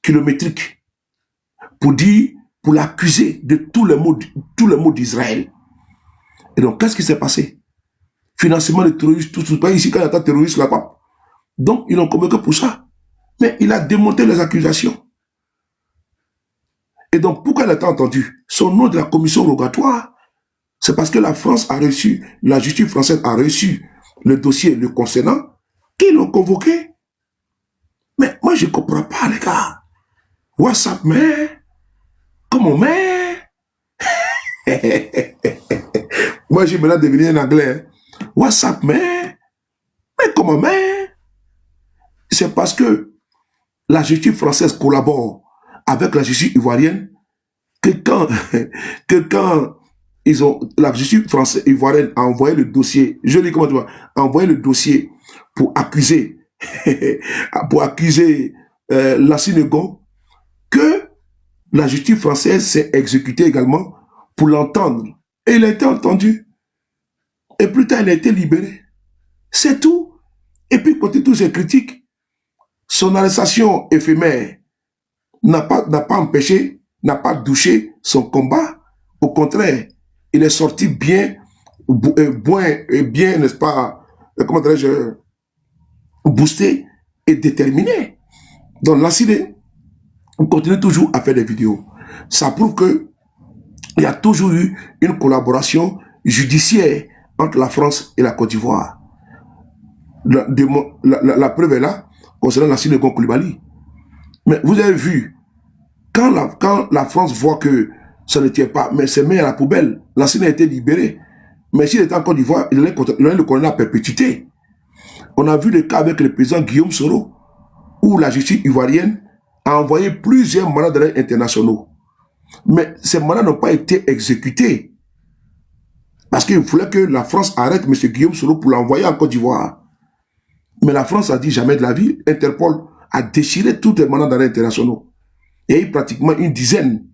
kilométrique pour l'accuser de tous les maux d'Israël. Et donc, qu'est-ce qui s'est passé? Financement de terroristes, tout pas ici quand il y a un terroriste là-bas. Donc, ils l'ont convoqué pour ça. Mais il a démonté les accusations. Et donc, pourquoi il a été entendu? Son nom de la commission rogatoire, c'est parce que la France a reçu, la justice française a reçu le dossier le concernant, qu'ils l'ont convoqué. Mais moi, je ne comprends pas, les gars. WhatsApp, mais comment, mais moi, j'ai maintenant devenu un anglais. WhatsApp, mais comment, mais c'est parce que la justice française collabore avec la justice ivoirienne que quand la justice française ivoirienne a envoyé le dossier, je dis comment tu vois, a envoyé le dossier pour accuser la synagogue, que la justice française s'est exécutée également pour l'entendre. Et il a été entendu. Et plus tard, il a été libéré. C'est tout. Et puis, côté tous ces critiques, son arrestation éphémère n'a pas empêché, n'a pas douché son combat. Au contraire, il est sorti bien, n'est-ce pas, comment dirais-je, boosté et déterminé. Donc, Lassine, on continue toujours à faire des vidéos. Ça prouve que il y a toujours eu une collaboration judiciaire entre la France et la Côte d'Ivoire. La preuve est là, concernant Lassine Gon Coulibaly. Mais vous avez vu, quand la France voit que ça ne tient pas, mais c'est mis à la poubelle, Lassine a été libéré. Mais s'il était en Côte d'Ivoire, il allait le condamner à perpétuité. On a vu le cas avec le président Guillaume Soro, où la justice ivoirienne a envoyé plusieurs mandats d'arrêt internationaux. Mais ces mandats n'ont pas été exécutés. Parce qu'il voulait que la France arrête M. Guillaume Soro pour l'envoyer en Côte d'Ivoire. Mais la France a dit jamais de la vie. Interpol a déchiré tous les mandats d'arrêt internationaux. Il y a eu pratiquement une dizaine.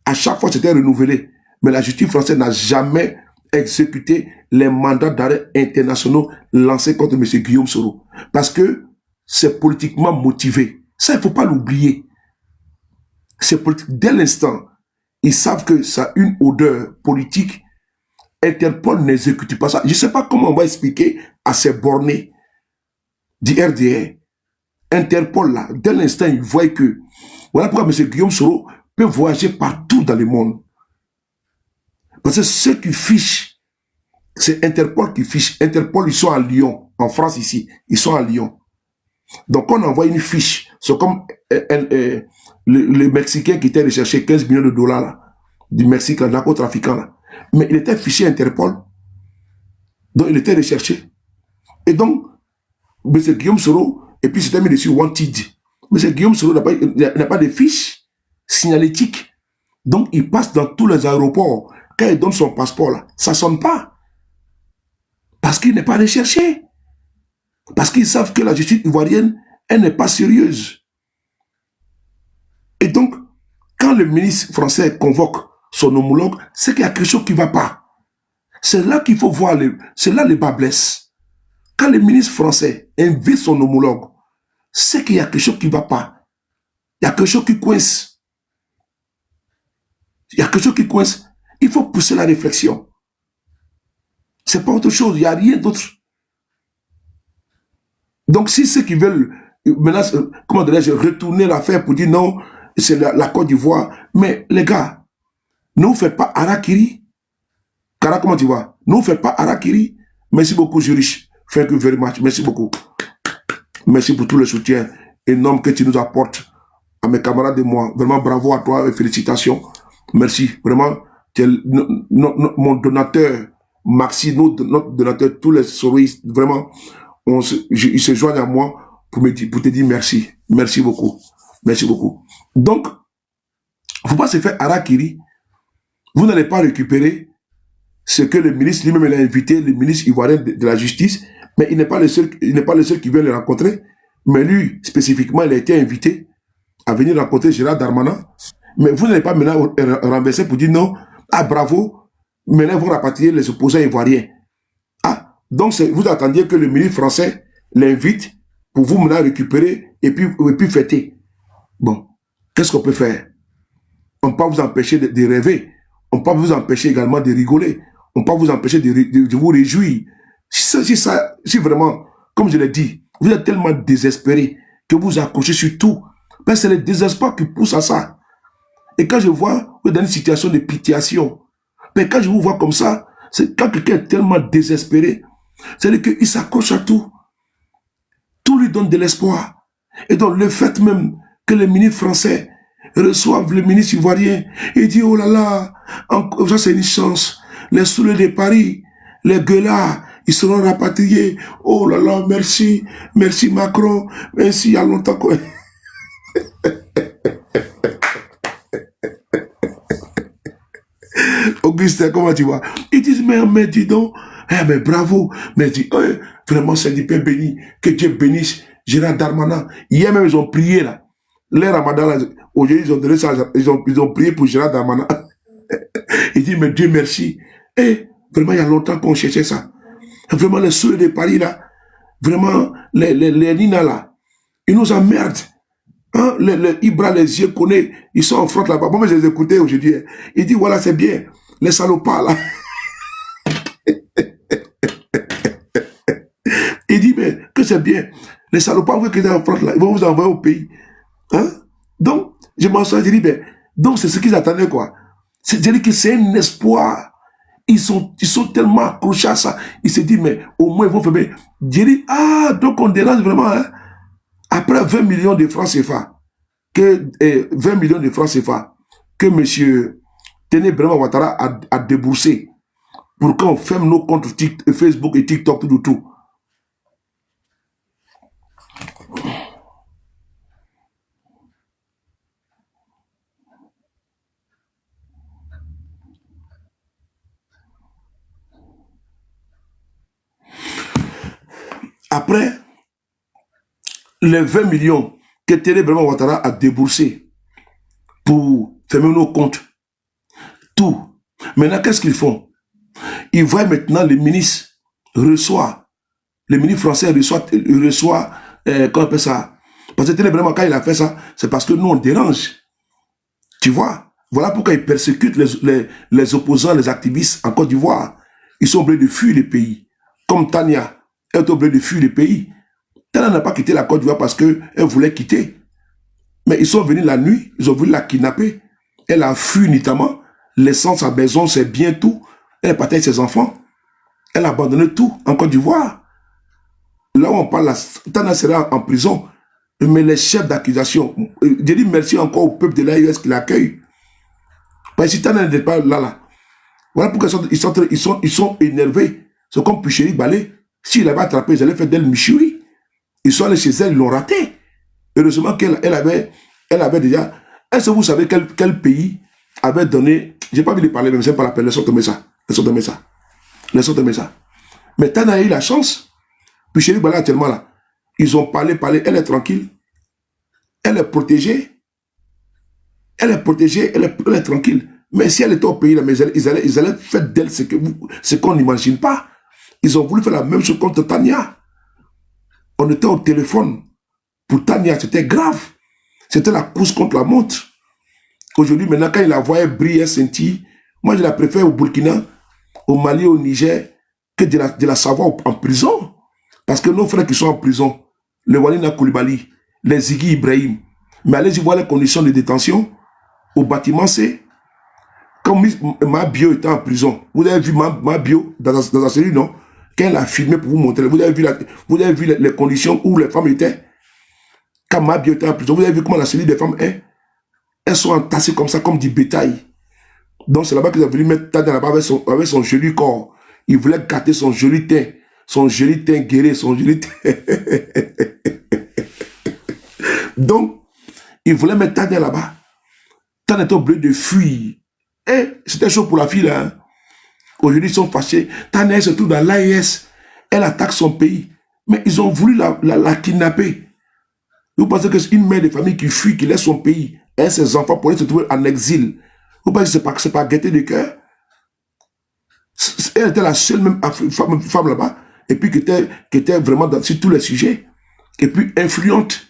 À chaque fois, c'était renouvelé. Mais la justice française n'a jamais exécuté les mandats d'arrêt internationaux lancés contre M. Guillaume Soro. Parce que c'est politiquement motivé. Ça, il ne faut pas l'oublier. C'est politique. Dès l'instant, ils savent que ça a une odeur politique. Interpol n'exécute pas ça. Je ne sais pas comment on va expliquer à ces bornés du RDR. Interpol, là, dès l'instant, ils voient que voilà pourquoi M. Guillaume Soro peut voyager partout dans le monde. Parce que ceux qui fichent, c'est Interpol qui fiche. Interpol, ils sont à Lyon, en France ici. Ils sont à Lyon. Donc, on envoie une fiche. C'est comme le Mexicain qui était recherché 15 millions de dollars là, du Mexique, le narcotrafiquant là. Mais il était fiché Interpol. Donc, il était recherché. Et donc, M. Guillaume Soro, et puis c'était mis dessus Wanted. M. Guillaume Soro n'a pas de fiche signalétique. Donc, il passe dans tous les aéroports. Quand il donne son passeport là, ça ne sonne pas. Parce qu'il n'est pas recherché. Parce qu'ils savent que la justice ivoirienne, elle n'est pas sérieuse. Et donc, quand le ministre français convoque son homologue, c'est qu'il y a quelque chose qui ne va pas. C'est là qu'il faut voir, c'est là le bas blesse. Quand le ministre français invite son homologue, c'est qu'il y a quelque chose qui ne va pas. Il y a quelque chose qui coince. Il y a quelque chose qui coince. Il faut pousser la réflexion. C'est pas autre chose, il n'y a rien d'autre. Donc si ceux qui veulent maintenant, comment dirais-je, retourner l'affaire pour dire non, c'est la Côte d'Ivoire, mais les gars, ne vous faites pas harakiri. Kara, comment tu vois? Ne vous faites pas harakiri. Merci beaucoup, Jurich. Thank you very much. Merci beaucoup. Merci pour tout le soutien énorme que tu nous apportes à mes camarades et moi. Vraiment bravo à toi et félicitations. Merci. Vraiment, tu es mon donateur, Maxi, notre donateur, tous les souris, vraiment, ils se joignent à moi pour te dire merci. Merci beaucoup. Merci beaucoup. Donc, il ne faut pas se faire harakiri. Vous n'allez pas récupérer ce que le ministre lui-même a invité, le ministre ivoirien de la justice, mais il n'est pas le seul qui vient le rencontrer. Mais lui, spécifiquement, il a été invité à venir rencontrer Gérald Darmanin. Mais vous n'allez pas maintenant renverser pour dire non, ah bravo, maintenant vous rapatriez les opposants ivoiriens. Ah, donc vous attendiez que le ministre français l'invite pour vous maintenant récupérer et puis fêter. Bon, qu'est-ce qu'on peut faire? On ne peut pas vous empêcher de rêver. On ne peut pas vous empêcher également de rigoler. On ne peut pas vous empêcher de vous réjouir. Si vraiment, comme je l'ai dit, vous êtes tellement désespéré que vous accrochez sur tout. Ben, c'est le désespoir qui pousse à ça. Et quand je vois, vous êtes dans une situation de pitiation. Ben, quand je vous vois comme ça, c'est quand quelqu'un est tellement désespéré, c'est-à-dire qu'il s'accroche à tout. Tout lui donne de l'espoir. Et donc, le fait même que les ministres français reçoivent le ministre ivoirien et dit, oh là là, ça c'est une chance. Les souleux de Paris, les gueulards, ils seront rapatriés. Oh là là, merci, merci Macron, merci, il y a longtemps quoi. Augustin, comment tu vois? Ils disent, mais dis donc, mais bravo, mais dis, vraiment c'est du Père béni, que Dieu bénisse Gérald Darmanin. Hier même ils ont prié là, les Ramadan là, aujourd'hui ils ont donné ça, ils ont prié pour Gérald Darmanin. Il dit, mais Dieu merci. Et vraiment il y a longtemps qu'on cherchait ça. Vraiment, les ceux de Paris, là, vraiment, les Nina, là, ils nous emmerdent. Hein? Les Ibra, les yeux connaissent, ils sont en front là-bas. Bon, mais je les écoutais aujourd'hui. Il dit, voilà, c'est bien. Les salopards, là. Il dit, mais que c'est bien. Les salopards, vous qui êtes en front là, ils vont vous envoyer au pays. Hein? Donc, je m'en souviens, je dis, ben, donc c'est ce qu'ils attendaient, quoi. C'est-à-dire que c'est un espoir. Ils sont tellement accrochés à ça. Ils se disent, mais au moins, ils vont faire bien. Je dis, ah, donc on dérange vraiment, hein. Après 20 millions de francs CFA, 20 millions de francs CFA, que M. Téné Brema Ouattara a déboursé pour qu'on ferme nos comptes Facebook et TikTok, tout. Après, les 20 millions que Téné Brema Ouattara a déboursé pour fermer nos comptes, tout. Maintenant, qu'est-ce qu'ils font? Ils voient maintenant le ministre français reçoit, comment on appelle ça? Parce que Téné Brema, quand il a fait ça, c'est parce que nous, on dérange. Tu vois? Voilà pourquoi ils persécutent les opposants, les activistes en Côte d'Ivoire. Ils sont obligés de fuir le pays. Comme Tania est obligée de fuir le pays. Tania n'a pas quitté la Côte d'Ivoire parce qu'elle voulait quitter. Mais ils sont venus la nuit, ils ont voulu la kidnapper. Elle a fui notamment, laissant sa maison, ses biens, tout. Elle est partie avec ses enfants. Elle a abandonné tout en Côte d'Ivoire. Là où on parle, Tania sera en prison. Mais les chefs d'accusation, je dis merci encore au peuple de l'AIS qui l'accueille. Parce que si Tania n'était pas là. Voilà pourquoi ils sont énervés. C'est comme Puchéry Balé. S'il avait attrapé, ils allaient faire d'elle Michoui. Ils sont allés chez elle, ils l'ont raté. Heureusement qu'elle avait déjà... Est-ce que vous savez quel pays avait donné... Je n'ai pas envie de parler, mais c'est pas la peine. Laissons tomber ça. Mais Tania a eu la chance. Puchéry Balé actuellement là. Ils ont parlé. Elle est tranquille. Elle est protégée. Elle est tranquille. Mais si elle était au pays, là, mais ils allaient faire d'elle ce qu'on n'imagine pas. Ils ont voulu faire la même chose contre Tania. On était au téléphone. Pour Tania, c'était grave. C'était la course contre la montre. Aujourd'hui, maintenant, quand il la voyait briller, scintille, moi, je la préfère au Burkina, au Mali, au Niger, que de la savoir en prison. Parce que nos frères qui sont en prison, les Walina Koulibaly, les Ziggy Ibrahim, mais allez-y voir les conditions de détention. Au bâtiment C, comme ma bio était en prison, vous avez vu ma bio dans la cellule, non? Quand elle a filmé pour vous montrer, vous avez vu les conditions où les femmes étaient. Quand ma bio était en prison, vous avez vu comment la cellule des femmes est. Elles sont entassées comme ça, comme du bétail. Donc c'est là-bas qu'ils ont voulu mettre Tania là-bas avec son joli corps. Ils voulaient gâter son joli teint guéri, son joli teint. Donc, ils voulaient mettre Tania là-bas. Tania était obligée de fuir. Et c'était chaud pour la fille là. Hein. Aujourd'hui, ils sont fâchés. Tania se trouve dans l'AES. Elle attaque son pays. Mais ils ont voulu la kidnapper. Vous pensez que c'est une mère de famille qui fuit, qui laisse son pays, et ses enfants pour se trouver en exil. Vous pensez que c'est pas gaieté de cœur? Elle était la seule même femme là-bas, et puis qui était vraiment sur tous les sujets, et puis influente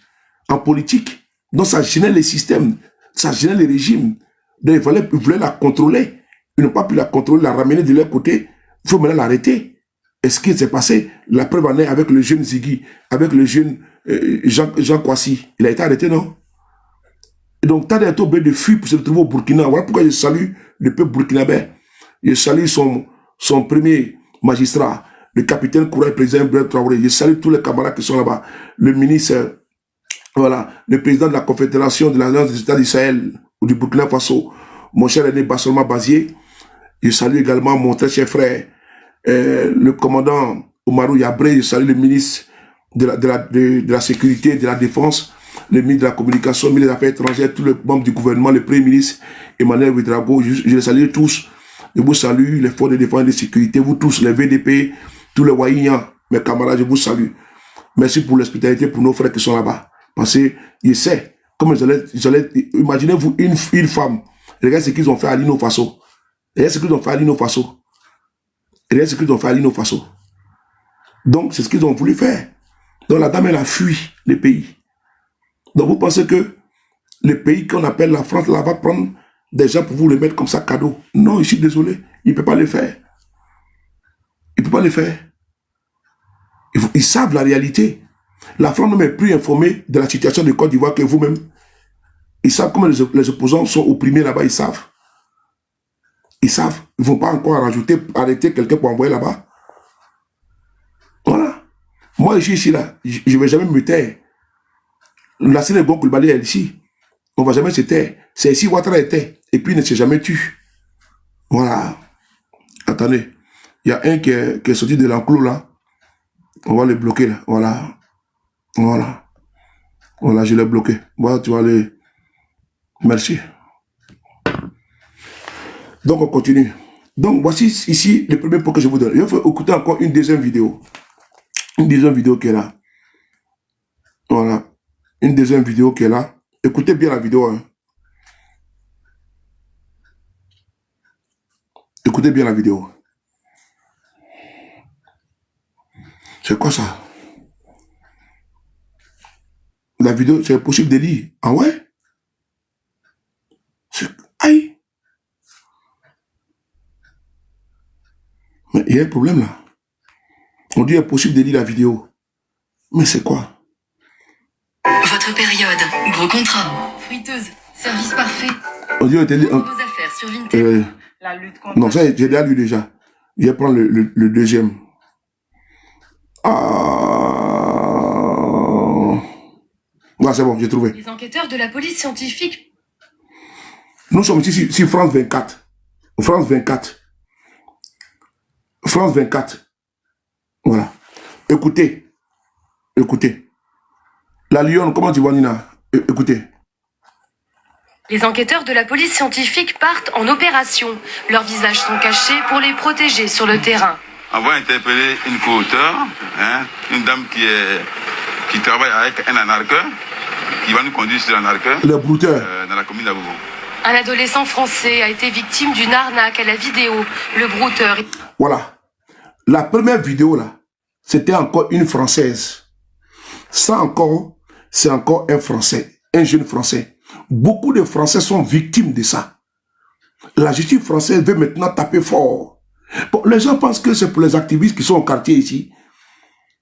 en politique. Donc ça gênait les systèmes, ça gênait les régimes. Donc ils voulaient la contrôler. Ils n'ont pas pu la contrôler, la ramener de leur côté. Il faut maintenant l'arrêter. Et ce qui s'est passé, la preuve en est avec le jeune Ziggy, avec le jeune Jean Kwasi. Il a été arrêté, non? Et donc, Tania est obligé de fuir pour se retrouver au Burkina. Voilà pourquoi je salue le peuple burkinabé. Je salue son premier magistrat, le capitaine Kouraï, président Ibrahim Traoré. Je salue tous les camarades qui sont là-bas. Le ministre, voilà, le président de la Confédération de l'Alliance des États d'Israël ou du Burkina Faso, mon cher aîné Bassolma Bazier. Je salue également mon très cher frère, le commandant Oumarou Yabré. Je salue le ministre de la Sécurité, de la Défense, le ministre de la Communication, le ministre des Affaires étrangères, tous les membres du gouvernement, le Premier ministre Emmanuel Ouedraogo. Je les salue tous. Je vous salue, les forces de défense et de sécurité, vous tous, les VDP, tous les Waïnians, mes camarades, je vous salue. Merci pour l'hospitalité pour nos frères qui sont là-bas. Parce que je sais, comme imaginez-vous une femme, regardez ce qu'ils ont fait à Lino Faso. Regardez ce qu'ils ont fait à Lino Faso. Donc, c'est ce qu'ils ont voulu faire. Donc, la dame, elle a fui les pays. Donc, vous pensez que le pays qu'on appelle la France, là, va prendre des gens pour vous les mettre comme ça, cadeau? Non, je suis désolé. Il ne peut pas le faire. Il ne peut pas le faire. Ils savent la réalité. La France même est plus informée de la situation de Côte d'Ivoire que vous-même. Ils savent comment les opposants sont opprimés là-bas, ils savent. Ils savent. Ils ne vont pas encore arrêter quelqu'un pour envoyer là-bas. Voilà. Moi, je suis ici, là. Je ne vais jamais me taire. La Sénégal Koulibaly est ici. On ne va jamais se taire. C'est ici Ouattara était. Et puis, il ne s'est jamais tué. Voilà. Attendez. Il y a un qui est sorti de l'enclos, là. On va le bloquer, là. Voilà. Voilà. Voilà, je l'ai bloqué. Voilà, tu vas aller. Merci. Donc, on continue. Donc, voici ici le premier point que je vous donne. Je vais écouter encore une deuxième vidéo. Une deuxième vidéo qui est là. Voilà. Une deuxième vidéo qui est là. Écoutez bien la vidéo. Hein. Écoutez bien la vidéo. C'est quoi ça? La vidéo, c'est possible de lire. Ah ouais? Aïe! Mais il y a un problème là. On dit impossible de lire la vidéo. Mais c'est quoi? Votre période, gros contrat, friteuse, service parfait. On dit vos affaires sur Vinted. La lutte contre... Non, ça, j'ai déjà lu déjà. Je vais prendre le deuxième. Ouais, c'est bon, j'ai trouvé. Les enquêteurs de la police scientifique. Nous sommes ici sur France 24. France 24. France 24. Voilà. Écoutez. Écoutez. La Lyon, comment tu vois, Nina? Écoutez. Les enquêteurs de la police scientifique partent en opération. Leurs visages sont cachés pour les protéger sur le terrain. On va interpeller une co-auteure, hein, une dame qui travaille avec un anarcheur, qui va nous conduire sur l'anarcheur dans la commune d'Abobo. Un adolescent français a été victime d'une arnaque à la vidéo. Le brouteur... Voilà. La première vidéo, là, c'était encore une Française. Ça encore, c'est encore un Français, un jeune Français. Beaucoup de Français sont victimes de ça. La justice française veut maintenant taper fort. Bon, les gens pensent que c'est pour les activistes qui sont au quartier ici,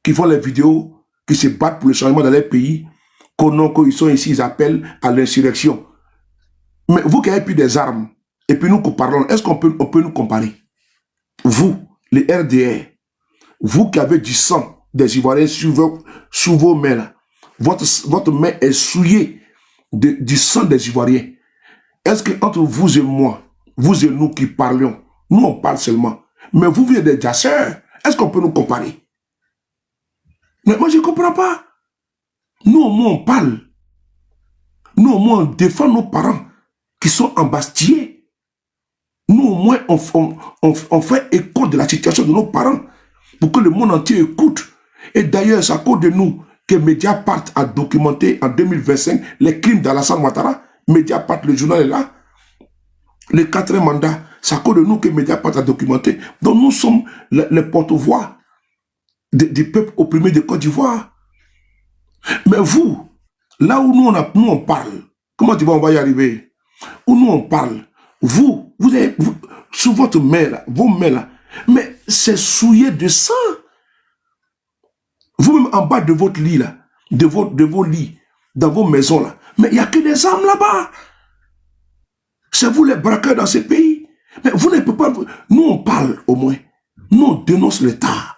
qui font les vidéos, qui se battent pour le changement dans leur pays, qu'ils sont ici, ils appellent à l'insurrection. Mais vous qui avez pris des armes, et puis nous parlons, est-ce qu'on peut nous comparer? Vous, les RDR, vous qui avez du sang des Ivoiriens sur vos mains, là, votre main est souillée du sang des Ivoiriens. Est-ce que entre vous et moi, vous et nous qui parlions, nous on parle seulement, mais vous êtes des jasseurs, est-ce qu'on peut nous comparer? Mais moi je ne comprends pas. Nous au moins on parle. Nous au moins on défend nos parents qui sont embastillés. Nous au moins on fait écho de la situation de nos parents pour que le monde entier écoute. Et d'ailleurs c'est à cause de nous que Mediapart a documenté en 2025 les crimes d'Alassane Ouattara. Mediapart, le journal est là. Le 4e mandat, c'est à cause de nous que Mediapart a documenté. Donc nous sommes les porte-voix du peuple opprimé de Côte d'Ivoire. Mais vous, là où nous on parle, comment tu vas, on va y arriver? Où nous on parle, vous sur votre main là, vos mains là, mais c'est souillé de sang. Vous-même en bas de votre lit là, de vos lits, dans vos maisons là, mais il n'y a que des armes là-bas. C'est vous les braqueurs dans ce pays. Mais vous ne pouvez pas... Nous on parle au moins. Nous on dénonce l'État.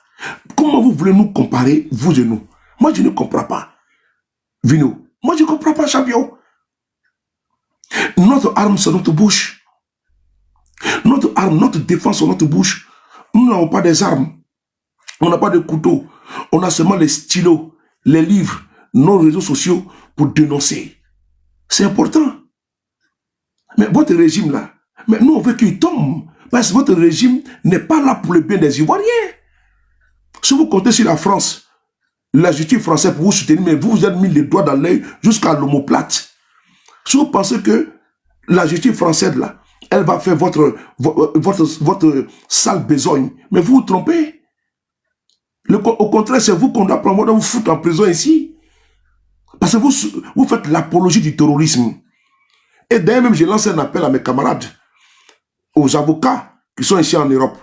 Comment vous voulez nous comparer, vous et nous? Moi je ne comprends pas. Vino, moi je ne comprends pas, champion. Notre arme c'est notre bouche. Notre arme, notre défense c'est notre bouche. Nous n'avons pas des armes. On n'a pas de couteau. On a seulement les stylos, les livres, nos réseaux sociaux pour dénoncer. C'est important. Mais votre régime là, mais nous on veut qu'il tombe. Parce que votre régime n'est pas là pour le bien des Ivoiriens. Si vous comptez sur la France, la justice française pour vous soutenir, mais vous êtes mis les doigts dans l'œil jusqu'à l'omoplate. Si vous pensez que la justice française là, elle va faire votre sale besogne, mais vous vous trompez. Au contraire, c'est vous qu'on doit prendre, vous foutre en prison ici. Parce que vous faites l'apologie du terrorisme. Et d'ailleurs, même, j'ai lancé un appel à mes camarades, aux avocats qui sont ici en Europe,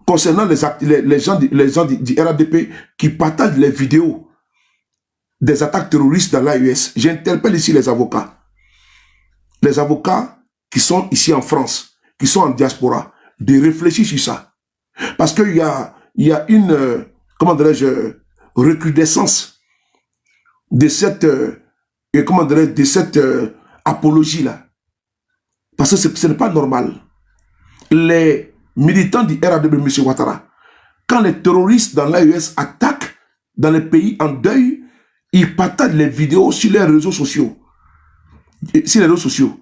concernant les gens du RADP qui partagent les vidéos des attaques terroristes dans l'AES. J'interpelle ici les avocats. Les avocats qui sont ici en France, qui sont en diaspora, de réfléchir sur ça. Parce qu'il y a une, comment dirais-je, recrudescence de cette, comment dirais-je, de cette apologie-là. Parce que ce n'est pas normal. Les militants du RADP, M. Ouattara, quand les terroristes dans l'AES attaquent dans les pays en deuil, ils partagent les vidéos sur les réseaux sociaux. Sur les réseaux sociaux,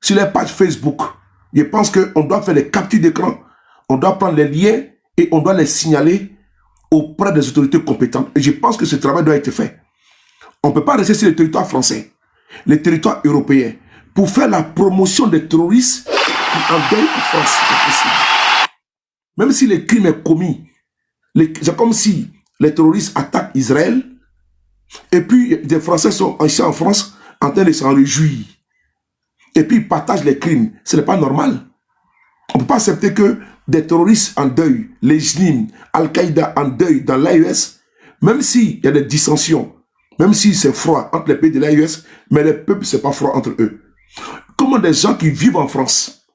sur les pages Facebook. Je pense qu'on doit faire des captures d'écran. On doit prendre les liens et on doit les signaler auprès des autorités compétentes. Et je pense que ce travail doit être fait. On ne peut pas rester sur le territoire français, le territoire européen, pour faire la promotion des terroristes qui en deuil en France. C'est possible. Même si le crime est commis, c'est comme si les terroristes attaquent Israël, et puis des Français sont ici en France en train de s'en réjouir. Et puis ils partagent les crimes. Ce n'est pas normal. On ne peut pas accepter que des terroristes en deuil, les JNIM, Al-Qaïda en deuil dans l'AES, même s'il y a des dissensions, même si c'est froid entre les pays de l'AES, mais les peuples, ce n'est pas froid entre eux. Comment des gens qui vivent en France,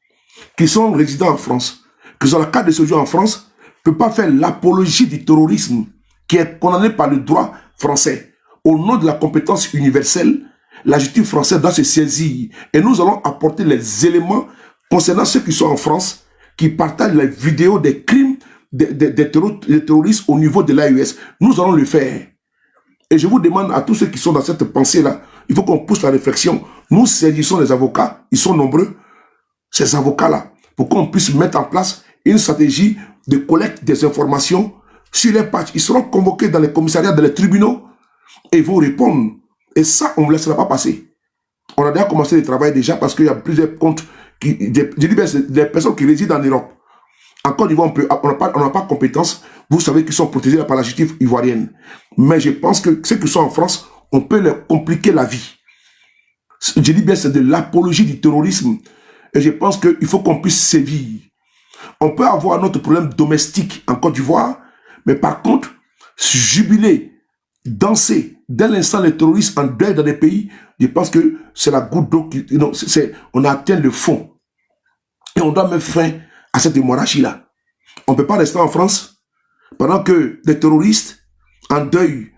qui sont résidents en France, qui ont la carte de séjour en France, ne peuvent pas faire l'apologie du terrorisme qui est condamné par le droit français. Au nom de la compétence universelle, la justice française doit se saisir. Et nous allons apporter les éléments concernant ceux qui sont en France, qui partagent les vidéos des crimes des terroristes au niveau de l'AES. Nous allons le faire. Et je vous demande à tous ceux qui sont dans cette pensée-là, il faut qu'on pousse la réflexion. Nous saisissons les avocats, ils sont nombreux, ces avocats-là, pour qu'on puisse mettre en place une stratégie de collecte des informations sur les pages. Ils seront convoqués dans les commissariats, dans les tribunaux, et ils vont répondre. Et ça, on ne laissera pas passer. On a déjà commencé le travail déjà parce qu'il y a plusieurs comptes, des personnes qui résident en Europe. En Côte d'Ivoire, on n'a pas compétence. Vous savez qu'ils sont protégés par la justice ivoirienne. Mais je pense que ceux qui sont en France, on peut leur compliquer la vie. Je dis bien, c'est de l'apologie du terrorisme. Et je pense qu'il faut qu'on puisse sévir. On peut avoir notre problème domestique en Côte d'Ivoire, mais par contre, jubiler, danser, dès l'instant les terroristes en deuil dans des pays, je pense que c'est la goutte d'eau qui... Non, on a atteint le fond. Et on doit mettre fin à cette hémorragie-là. On ne peut pas rester en France pendant que des terroristes en deuil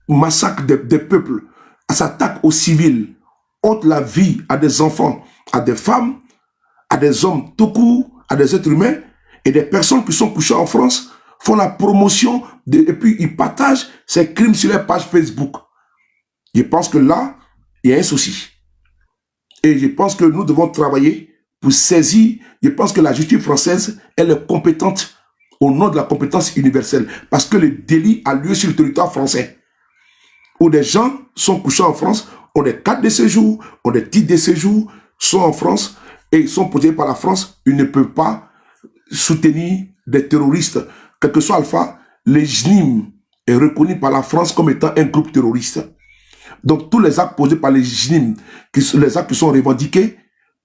massacrent des peuples, s'attaquent aux civils, ôtent la vie à des enfants, à des femmes, à des hommes tout court, à des êtres humains, et des personnes qui sont couchées en France font la promotion et puis ils partagent ces crimes sur les pages Facebook. Je pense que là, il y a un souci. Et je pense que nous devons travailler pour saisir. Je pense que la justice française, elle est compétente au nom de la compétence universelle. Parce que le délit a lieu sur le territoire français. Où des gens sont couchés en France, ont des cartes de séjour, ont des titres de séjour, sont en France et ils sont protégés par la France. Ils ne peuvent pas soutenir des terroristes. Quel que soit Alpha, les JNIM est reconnu par la France comme étant un groupe terroriste. Donc tous les actes posés par les JNIM, les actes qui sont revendiqués,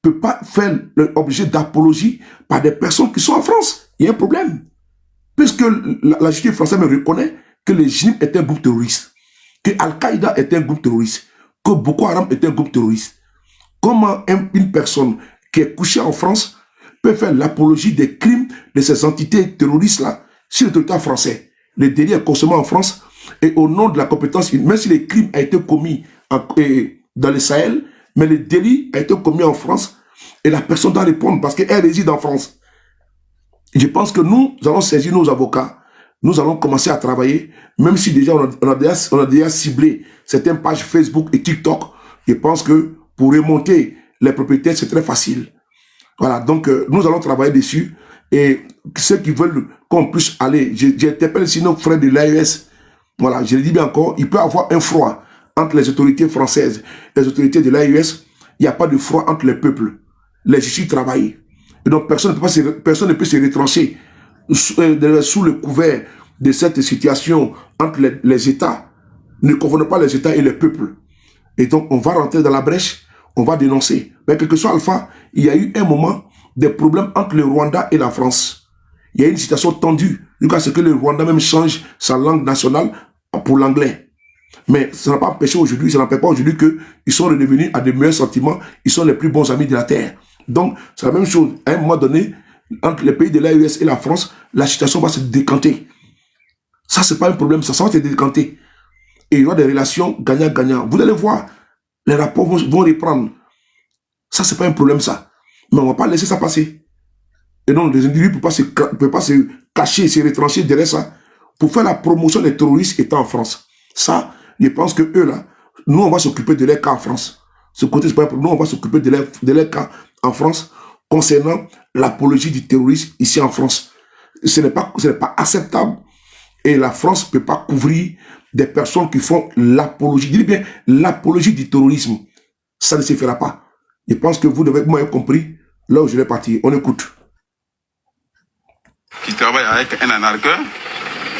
ne peuvent pas faire l'objet d'apologie par des personnes qui sont en France. Il y a un problème. Puisque la justice française me reconnaît que les JNIM est un groupe terroriste, que Al-Qaïda est un groupe terroriste, que Boko Haram est un groupe terroriste. Comment une personne qui est couchée en France peut faire l'apologie des crimes de ces entités terroristes-là sur le territoire français? Le délit est consommé en France et au nom de la compétence, même si le crime a été commis dans le Sahel, mais le délit a été commis en France et la personne doit répondre parce qu'elle réside en France. Je pense que nous allons saisir nos avocats, nous allons commencer à travailler, même si déjà on a déjà ciblé certaines pages Facebook et TikTok. Je pense que pour remonter les propriétaires, c'est très facile. Voilà, donc nous allons travailler dessus. Et ceux qui veulent qu'on puisse aller, j'interpelle ici nos frères de l'AES. Voilà, je le dis bien encore, il peut y avoir un froid entre les autorités françaises et les autorités de l'AES. Il n'y a pas de froid entre les peuples. Les justices travaillent. Et donc personne ne peut se retrancher sous le couvert de cette situation entre les États. Ne confondons pas les États et les peuples. Et donc, on va rentrer dans la brèche, on va dénoncer. Mais quel que soit Alpha, il y a eu un moment des problèmes entre le Rwanda et la France. Il y a eu une situation tendue, jusqu'à ce que le Rwanda même change sa langue nationale pour l'anglais. Mais ça n'a pas empêché aujourd'hui, ça n'empêche pas aujourd'hui qu'ils sont redevenus à de meilleurs sentiments, ils sont les plus bons amis de la Terre. Donc, c'est la même chose. À un moment donné, entre les pays de l'AES et la France, la situation va se décanter. Ça, c'est pas un problème, ça va se décanter. Et il y aura des relations gagnant-gagnant. Vous allez voir, les rapports vont reprendre. Ça, c'est pas un problème, ça. Mais on ne va pas laisser ça passer. Et donc, les individus ne peuvent pas se cacher, se retrancher derrière ça pour faire la promotion des terroristes étant en France. Ça, je pense que eux, là, nous, on va s'occuper de leur cas en France. Ce côté, c'est pas un problème. Nous, on va s'occuper de leur cas en France concernant l'apologie du terrorisme ici en France. Ce n'est pas acceptable. Et la France ne peut pas couvrir des personnes qui font l'apologie. Je dis bien l'apologie du terrorisme. Ça ne se fera pas. Je pense que vous devez m'avoir compris là où je vais partir. On écoute. Qui travaille avec un anarcheur,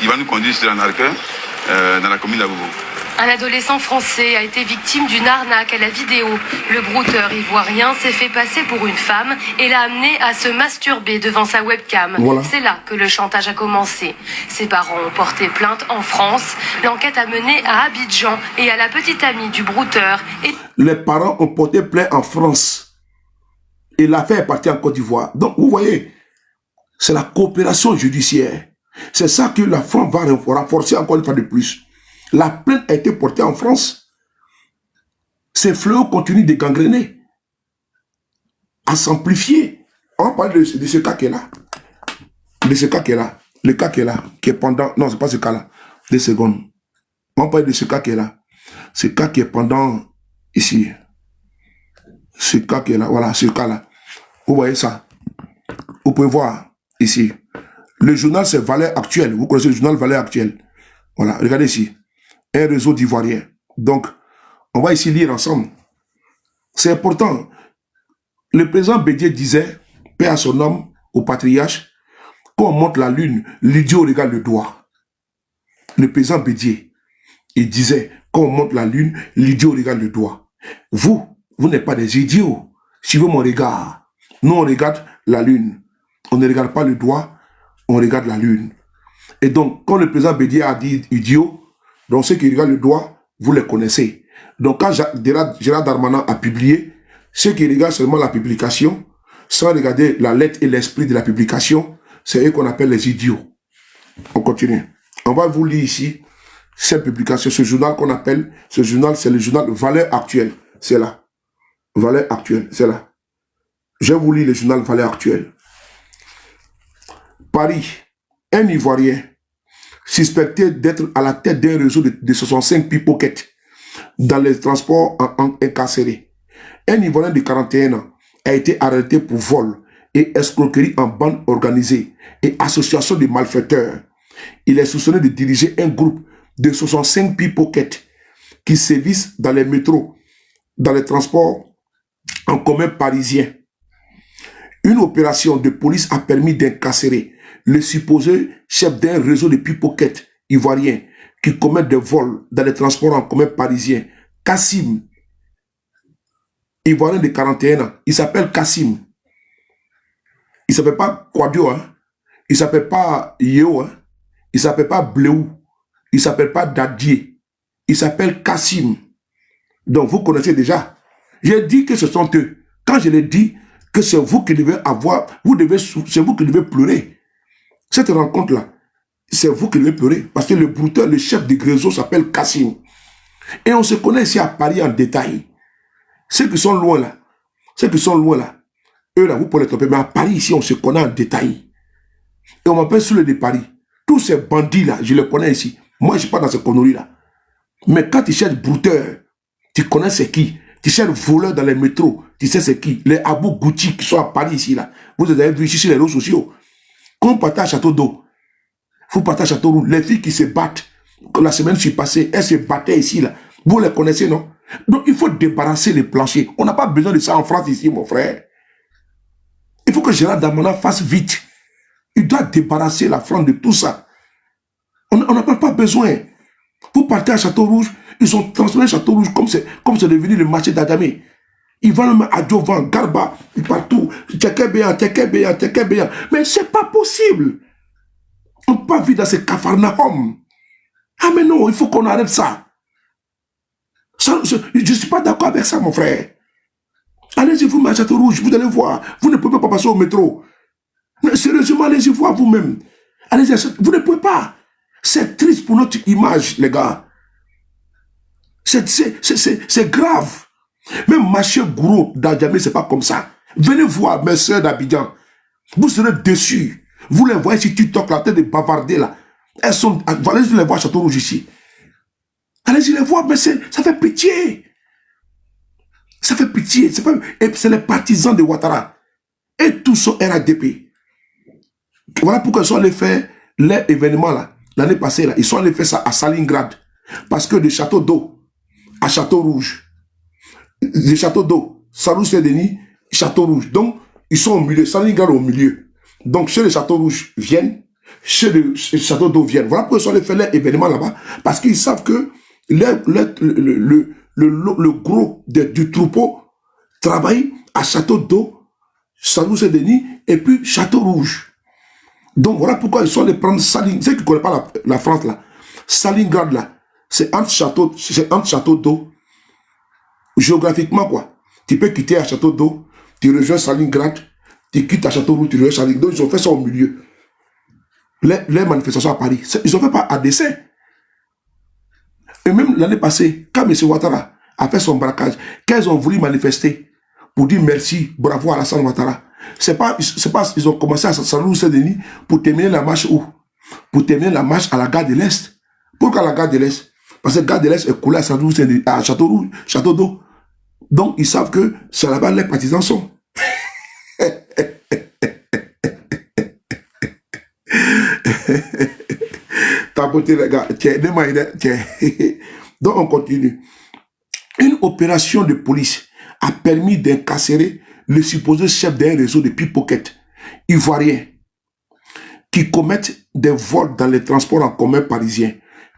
il va nous conduire sur l'anarcheur dans la commune d'Abobo. Un adolescent français a été victime d'une arnaque à la vidéo. Le brouteur ivoirien s'est fait passer pour une femme et l'a amené à se masturber devant sa webcam. Voilà. C'est là que le chantage a commencé. Ses parents ont porté plainte en France. L'enquête a mené à Abidjan et à la petite amie du brouteur. Les parents ont porté plainte en France. Et l'affaire est partie en Côte d'Ivoire. Donc, vous voyez, c'est la coopération judiciaire. C'est ça que la France va renforcer encore une fois de plus. La plainte a été portée en France. Ces fléaux continuent de gangréner, à s'amplifier. On va parler de ce cas qui est là. De ce cas qui est là. Le cas qui est là. Qui est pendant... Non, ce n'est pas ce cas-là. 2 secondes. On va parler de ce cas qui est là. Ce cas qui est pendant... Ici. Ce cas qui est là. Voilà, ce cas-là. Vous voyez ça. Vous pouvez voir ici. Le journal, c'est Valeurs Actuelles. Vous connaissez le journal Valeurs Actuelles. Voilà, regardez ici. Un réseau d'Ivoiriens. Donc, on va ici lire ensemble. C'est important. Le président Bédié disait, paix à son âme, au patriarche, quand on monte la lune, l'idiot regarde le doigt. Le président Bédié, il disait, quand on monte la lune, l'idiot regarde le doigt. Vous n'êtes pas des idiots. Suivez mon regard. Nous, on regarde la lune. On ne regarde pas le doigt, on regarde la lune. Et donc, quand le président Bédié a dit idiot, donc ceux qui regardent le doigt, vous les connaissez. Donc quand Gérald Darmanin a publié, ceux qui regardent seulement la publication, sans regarder la lettre et l'esprit de la publication, c'est eux qu'on appelle les idiots. On continue. On va vous lire ici cette publication, ce journal qu'on appelle, ce journal, c'est le journal Valeurs Actuelles. C'est là. Valeurs Actuelles, c'est là. Je vais vous lire le journal Valeurs Actuelles. Paris, un Ivoirien suspecté d'être à la tête d'un réseau de 65 pickpockets dans les transports incarcérés. Un Ivoirien de 41 ans a été arrêté pour vol et escroquerie en bande organisée et association de malfaiteurs. Il est soupçonné de diriger un groupe de 65 pickpockets qui sévissent dans les métros, dans les transports en commun parisiens. Une opération de police a permis d'incarcérer le supposé chef d'un réseau de pickpockets ivoiriens qui commettent des vols dans les transports en commun parisiens. Kassim, Ivoirien de 41 ans, il s'appelle Kassim. Il ne s'appelle pas Kwadio, hein? Il ne s'appelle pas Yeo, hein? Il ne s'appelle pas Bléou, il ne s'appelle pas Dadier, il s'appelle Kassim. Donc vous connaissez déjà. J'ai dit que ce sont eux. Quand je l'ai dit que c'est vous qui devez avoir, c'est vous qui devez pleurer. Cette rencontre-là, c'est vous qui devez pleurer. Parce que le brouteur, le chef du réseau s'appelle Kassim. Et on se connaît ici à Paris en détail. Ceux qui sont loin là, eux là, vous pouvez les tromper. Mais à Paris, ici, on se connaît en détail. Et on m'appelle Soule de Paris. Tous ces bandits là, je les connais ici. Moi, je ne suis pas dans ces conneries là. Mais quand tu cherches brouteur, tu connais c'est qui. Tu cherches voleur dans les métros, tu sais c'est qui. Les Abou Gucci qui sont à Paris ici là. Vous avez vu ici sur les réseaux sociaux. Quand on partait à Château d'Eau, vous partez à Château d'Eau, les filles qui se battent, la semaine qui est passée, elles se battaient ici là. Vous les connaissez, non? Donc il faut débarrasser les planchers. On n'a pas besoin de ça en France ici, mon frère. Il faut que Gérald Darmanin fasse vite. Il doit débarrasser la France de tout ça. On n'a pas besoin. Vous partez à Château-Rouge, ils ont transformé Château-Rouge comme c'est devenu le marché d'Adamé. Ils vendent même à Jovan, Garba, partout. Tchekébéa. Mais c'est pas possible. On ne peut pas vivre dans ces cafarnaums. Ah mais non, il faut qu'on arrête ça. Je ne suis pas d'accord avec ça, mon frère. Allez-y vous à Château-Rouge, vous allez voir. Vous ne pouvez pas passer au métro. Mais sérieusement, allez-y voir vous-même. Allez-y, vous ne pouvez pas. C'est triste pour notre image, les gars. C'est grave. Même Maché Gouro d'Adjamé, c'est pas comme ça. Venez voir mes soeurs d'Abidjan. Vous serez déçus. Vous les voyez sur TikTok, la tête de bavarder là. Elles sont. Allez-y les voir à Château-Rouge ici. Allez-y les voir, mais ça fait pitié. Ça fait pitié. C'est les partisans de Ouattara. Et tous sont RADP. Voilà pourquoi ils sont allés faire l'événement là. L'année passée là. Ils sont allés faire ça à Stalingrad. Parce que de Château d'eau à Château Rouge. De Château d'eau, Saint-Denis, Château Rouge. Donc, ils sont au milieu. Stalingrad au milieu. Donc, chez les Château Rouge viennent. Chez les Château d'eau viennent. Voilà pourquoi ils sont allés faire l'événement là-bas. Parce qu'ils savent que le gros du troupeau travaille à Château d'eau, Saint-Denis et puis Château Rouge. Donc voilà pourquoi ils sont allés prendre Stalingrad. Ceux qui ne connaissent pas la France là, Stalingrad là, c'est entre Château d'eau. Géographiquement quoi. Tu peux quitter à Château d'eau, tu rejoins Stalingrad, tu quittes à Château Rouge, tu rejoins Stalingrad. Donc ils ont fait ça au milieu. Les manifestations à Paris, ils ont fait pas à dessein. Et même l'année passée, quand M. Ouattara a fait son braquage, quand ils ont voulu manifester pour dire merci, bravo à Alassane Ouattara, c'est pas ils ont commencé à Saint-Denis pour terminer la marche où? Pour terminer la marche à la gare de l'Est. Pourquoi la gare de l'Est? Parce que la gare de l'Est est coulée à Château Rouge, Château d'eau. Donc ils savent que c'est là-bas les partisans sont. Tapoter les gars, donc on continue. Une opération de police a permis d'incarcérer le supposé chef d'un réseau de pickpockets ivoiriens qui commettent des vols dans les transports en commun parisiens.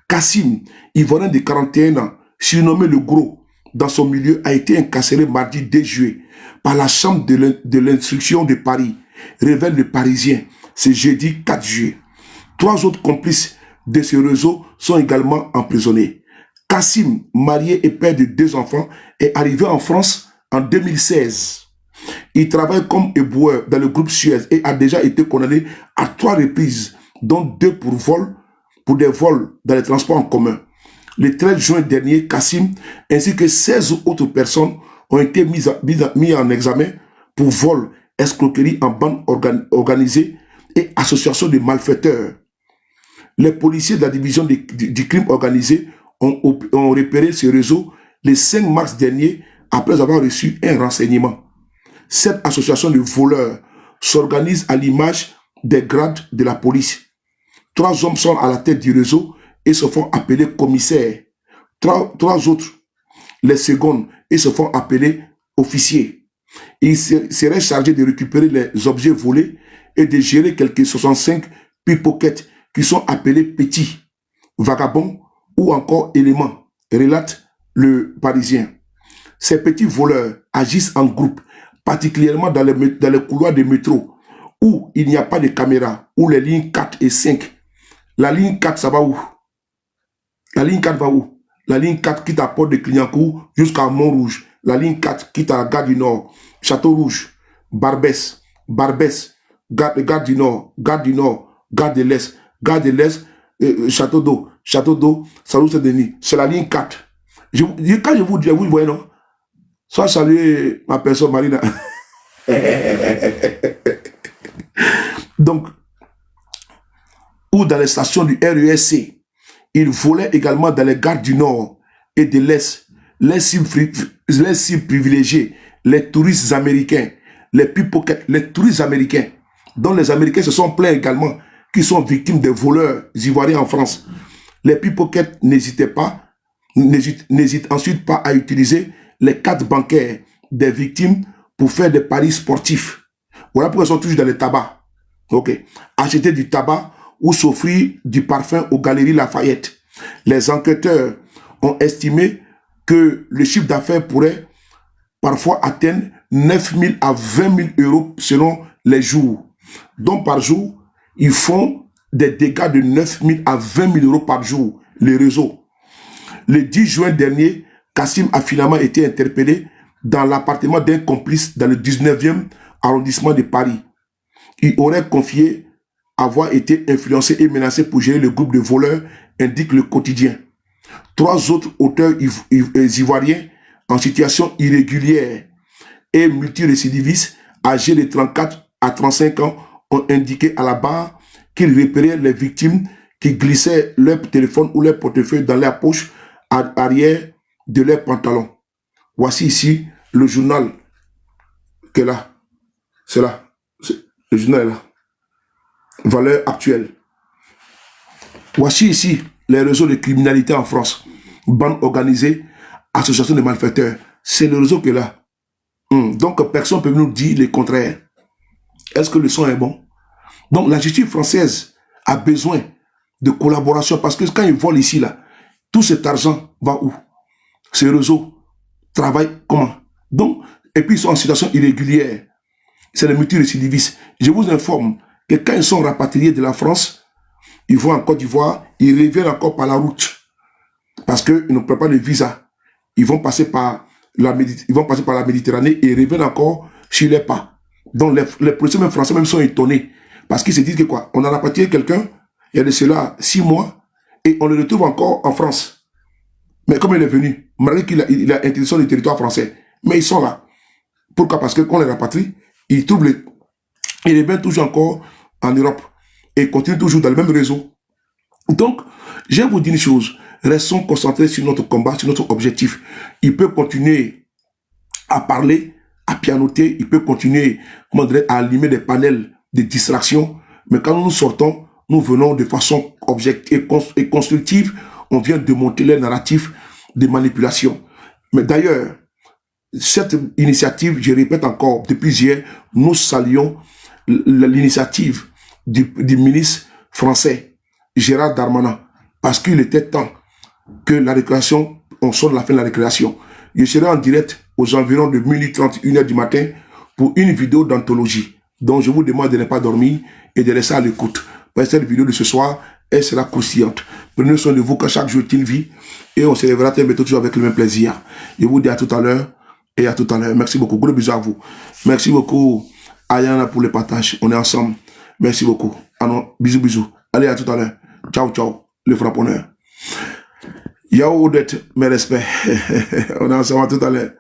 Kassim, ivoirien de 41 ans, surnommé le Gros, dans son milieu, a été incarcéré mardi 2 juillet par la chambre de l'instruction de Paris, révèle le Parisien, ce jeudi 4 juillet. 3 autres complices de ce réseau sont également emprisonnés. Kassim, marié et père de 2 enfants, est arrivé en France en 2016. Il travaille comme éboueur dans le groupe Suez et a déjà été condamné à 3 reprises, dont 2 pour des vols dans les transports en commun. Le 13 juin dernier, Kassim ainsi que 16 autres personnes ont été mis en examen pour vol, escroquerie en bande organisée et association de malfaiteurs. Les policiers de la division du crime organisé ont repéré ce réseau le 5 mars dernier après avoir reçu un renseignement. Cette association de voleurs s'organise à l'image des grades de la police. 3 hommes sont à la tête du réseau et se font appeler commissaires. 3 autres, les secondes, et se font appeler officiers. Ils seraient chargés de récupérer les objets volés et de gérer quelques 65 pickpockets qui sont appelés petits, vagabonds ou encore éléments, relate le Parisien. Ces petits voleurs agissent en groupe, particulièrement dans les couloirs de métro, où il n'y a pas de caméra, où les lignes 4 et 5. La ligne 4, ça va où? La ligne 4 va où? La ligne 4 quitte à Porte de Clignancourt jusqu'à Montrouge. La ligne 4 quitte à la gare du Nord, Château Rouge, Barbès, gare du Nord, gare de l'Est, Château d'eau, Saint-Denis. C'est la ligne 4. Quand je vous dis, vous voyez, non? Soit saluer ma personne, Marina. Donc, ou dans les stations du RESC, ils volaient également dans les gares du Nord et de l'Est, les cibles privilégiées, les touristes américains, les pickpockets, les touristes américains, dont les Américains se sont plaints également, qui sont victimes des voleurs ivoiriens en France. Les pickpockets n'hésitent ensuite pas à utiliser les cartes bancaires des victimes pour faire des paris sportifs. Voilà pourquoi ils sont toujours dans le tabac. Ok. Acheter du tabac ou s'offrir du parfum aux Galeries Lafayette. Les enquêteurs ont estimé que le chiffre d'affaires pourrait parfois atteindre 9 000 à 20 000 euros selon les jours. Donc par jour, ils font des dégâts de 9 000 à 20 000 euros par jour, les réseaux. Le 10 juin dernier, Kassim a finalement été interpellé dans l'appartement d'un complice dans le 19e arrondissement de Paris. Il aurait confié avoir été influencé et menacé pour gérer le groupe de voleurs, indique le quotidien. 3 autres auteurs ivoiriens en situation irrégulière et multirécidivistes âgés de 34 à 35 ans ont indiqué à la barre qu'ils repéraient les victimes qui glissaient leur téléphone ou leur portefeuille dans leur poche arrière de leurs pantalons. Voici ici le journal que là. C'est là. Le journal est là. Valeur actuelle. Voici ici les réseaux de criminalité en France. Bande organisée, association de malfaiteurs. C'est le réseau que là. Donc personne ne peut nous dire le contraire. Est-ce que le son est bon? Donc la justice française a besoin de collaboration parce que quand ils volent ici, là, tout cet argent va où? Ces réseaux travaillent comment? Donc, et puis ils sont en situation irrégulière. C'est les multirécidivistes. Je vous informe que quand ils sont rapatriés de la France, ils vont en Côte d'Ivoire, ils reviennent encore par la route. Parce qu'ils ne prennent pas de visa. Ils vont passer par la Méditerranée et ils reviennent encore sur les pas. Donc les policiers même français même sont étonnés. Parce qu'ils se disent que quoi? On a rapatrié quelqu'un, il y a de cela 6 mois, et on le retrouve encore en France. Mais comme il est venu, malgré qu'il a interdiction du territoire français, mais ils sont là. Pourquoi? Parce que quand on les rapatrie, ils reviennent toujours encore en Europe et continuent toujours dans le même réseau. Donc, je vais vous dire une chose, restons concentrés sur notre combat, sur notre objectif. Il peut continuer à parler, à pianoter, il peut continuer à allumer des panels de distraction, mais quand nous sortons, nous venons de façon objective et constructive, on vient démonter les narratifs de manipulation. Mais d'ailleurs, cette initiative, je répète encore, depuis hier, nous saluons l'initiative du ministre français, Gérald Darmanin, parce qu'il était temps que la récréation, on sonne la fin de la récréation. Je serai en direct aux environs de 12h30, 1h du matin, pour une vidéo d'anthologie. Donc je vous demande de ne pas dormir et de rester à l'écoute. Parce que cette vidéo de ce soir, elle sera croustillante. Prenez soin de vous car chaque jour est une vie. Et on se lèvera très bientôt toujours avec le même plaisir. Je vous dis à tout à l'heure. Et à tout à l'heure. Merci beaucoup. Gros bisous à vous. Merci beaucoup, Ayana, pour le partage. On est ensemble. Merci beaucoup. Ah non, bisous, bisous. Allez, à tout à l'heure. Ciao, ciao. Le frapponneur. Yao Odette, mes respects. On est ensemble à tout à l'heure.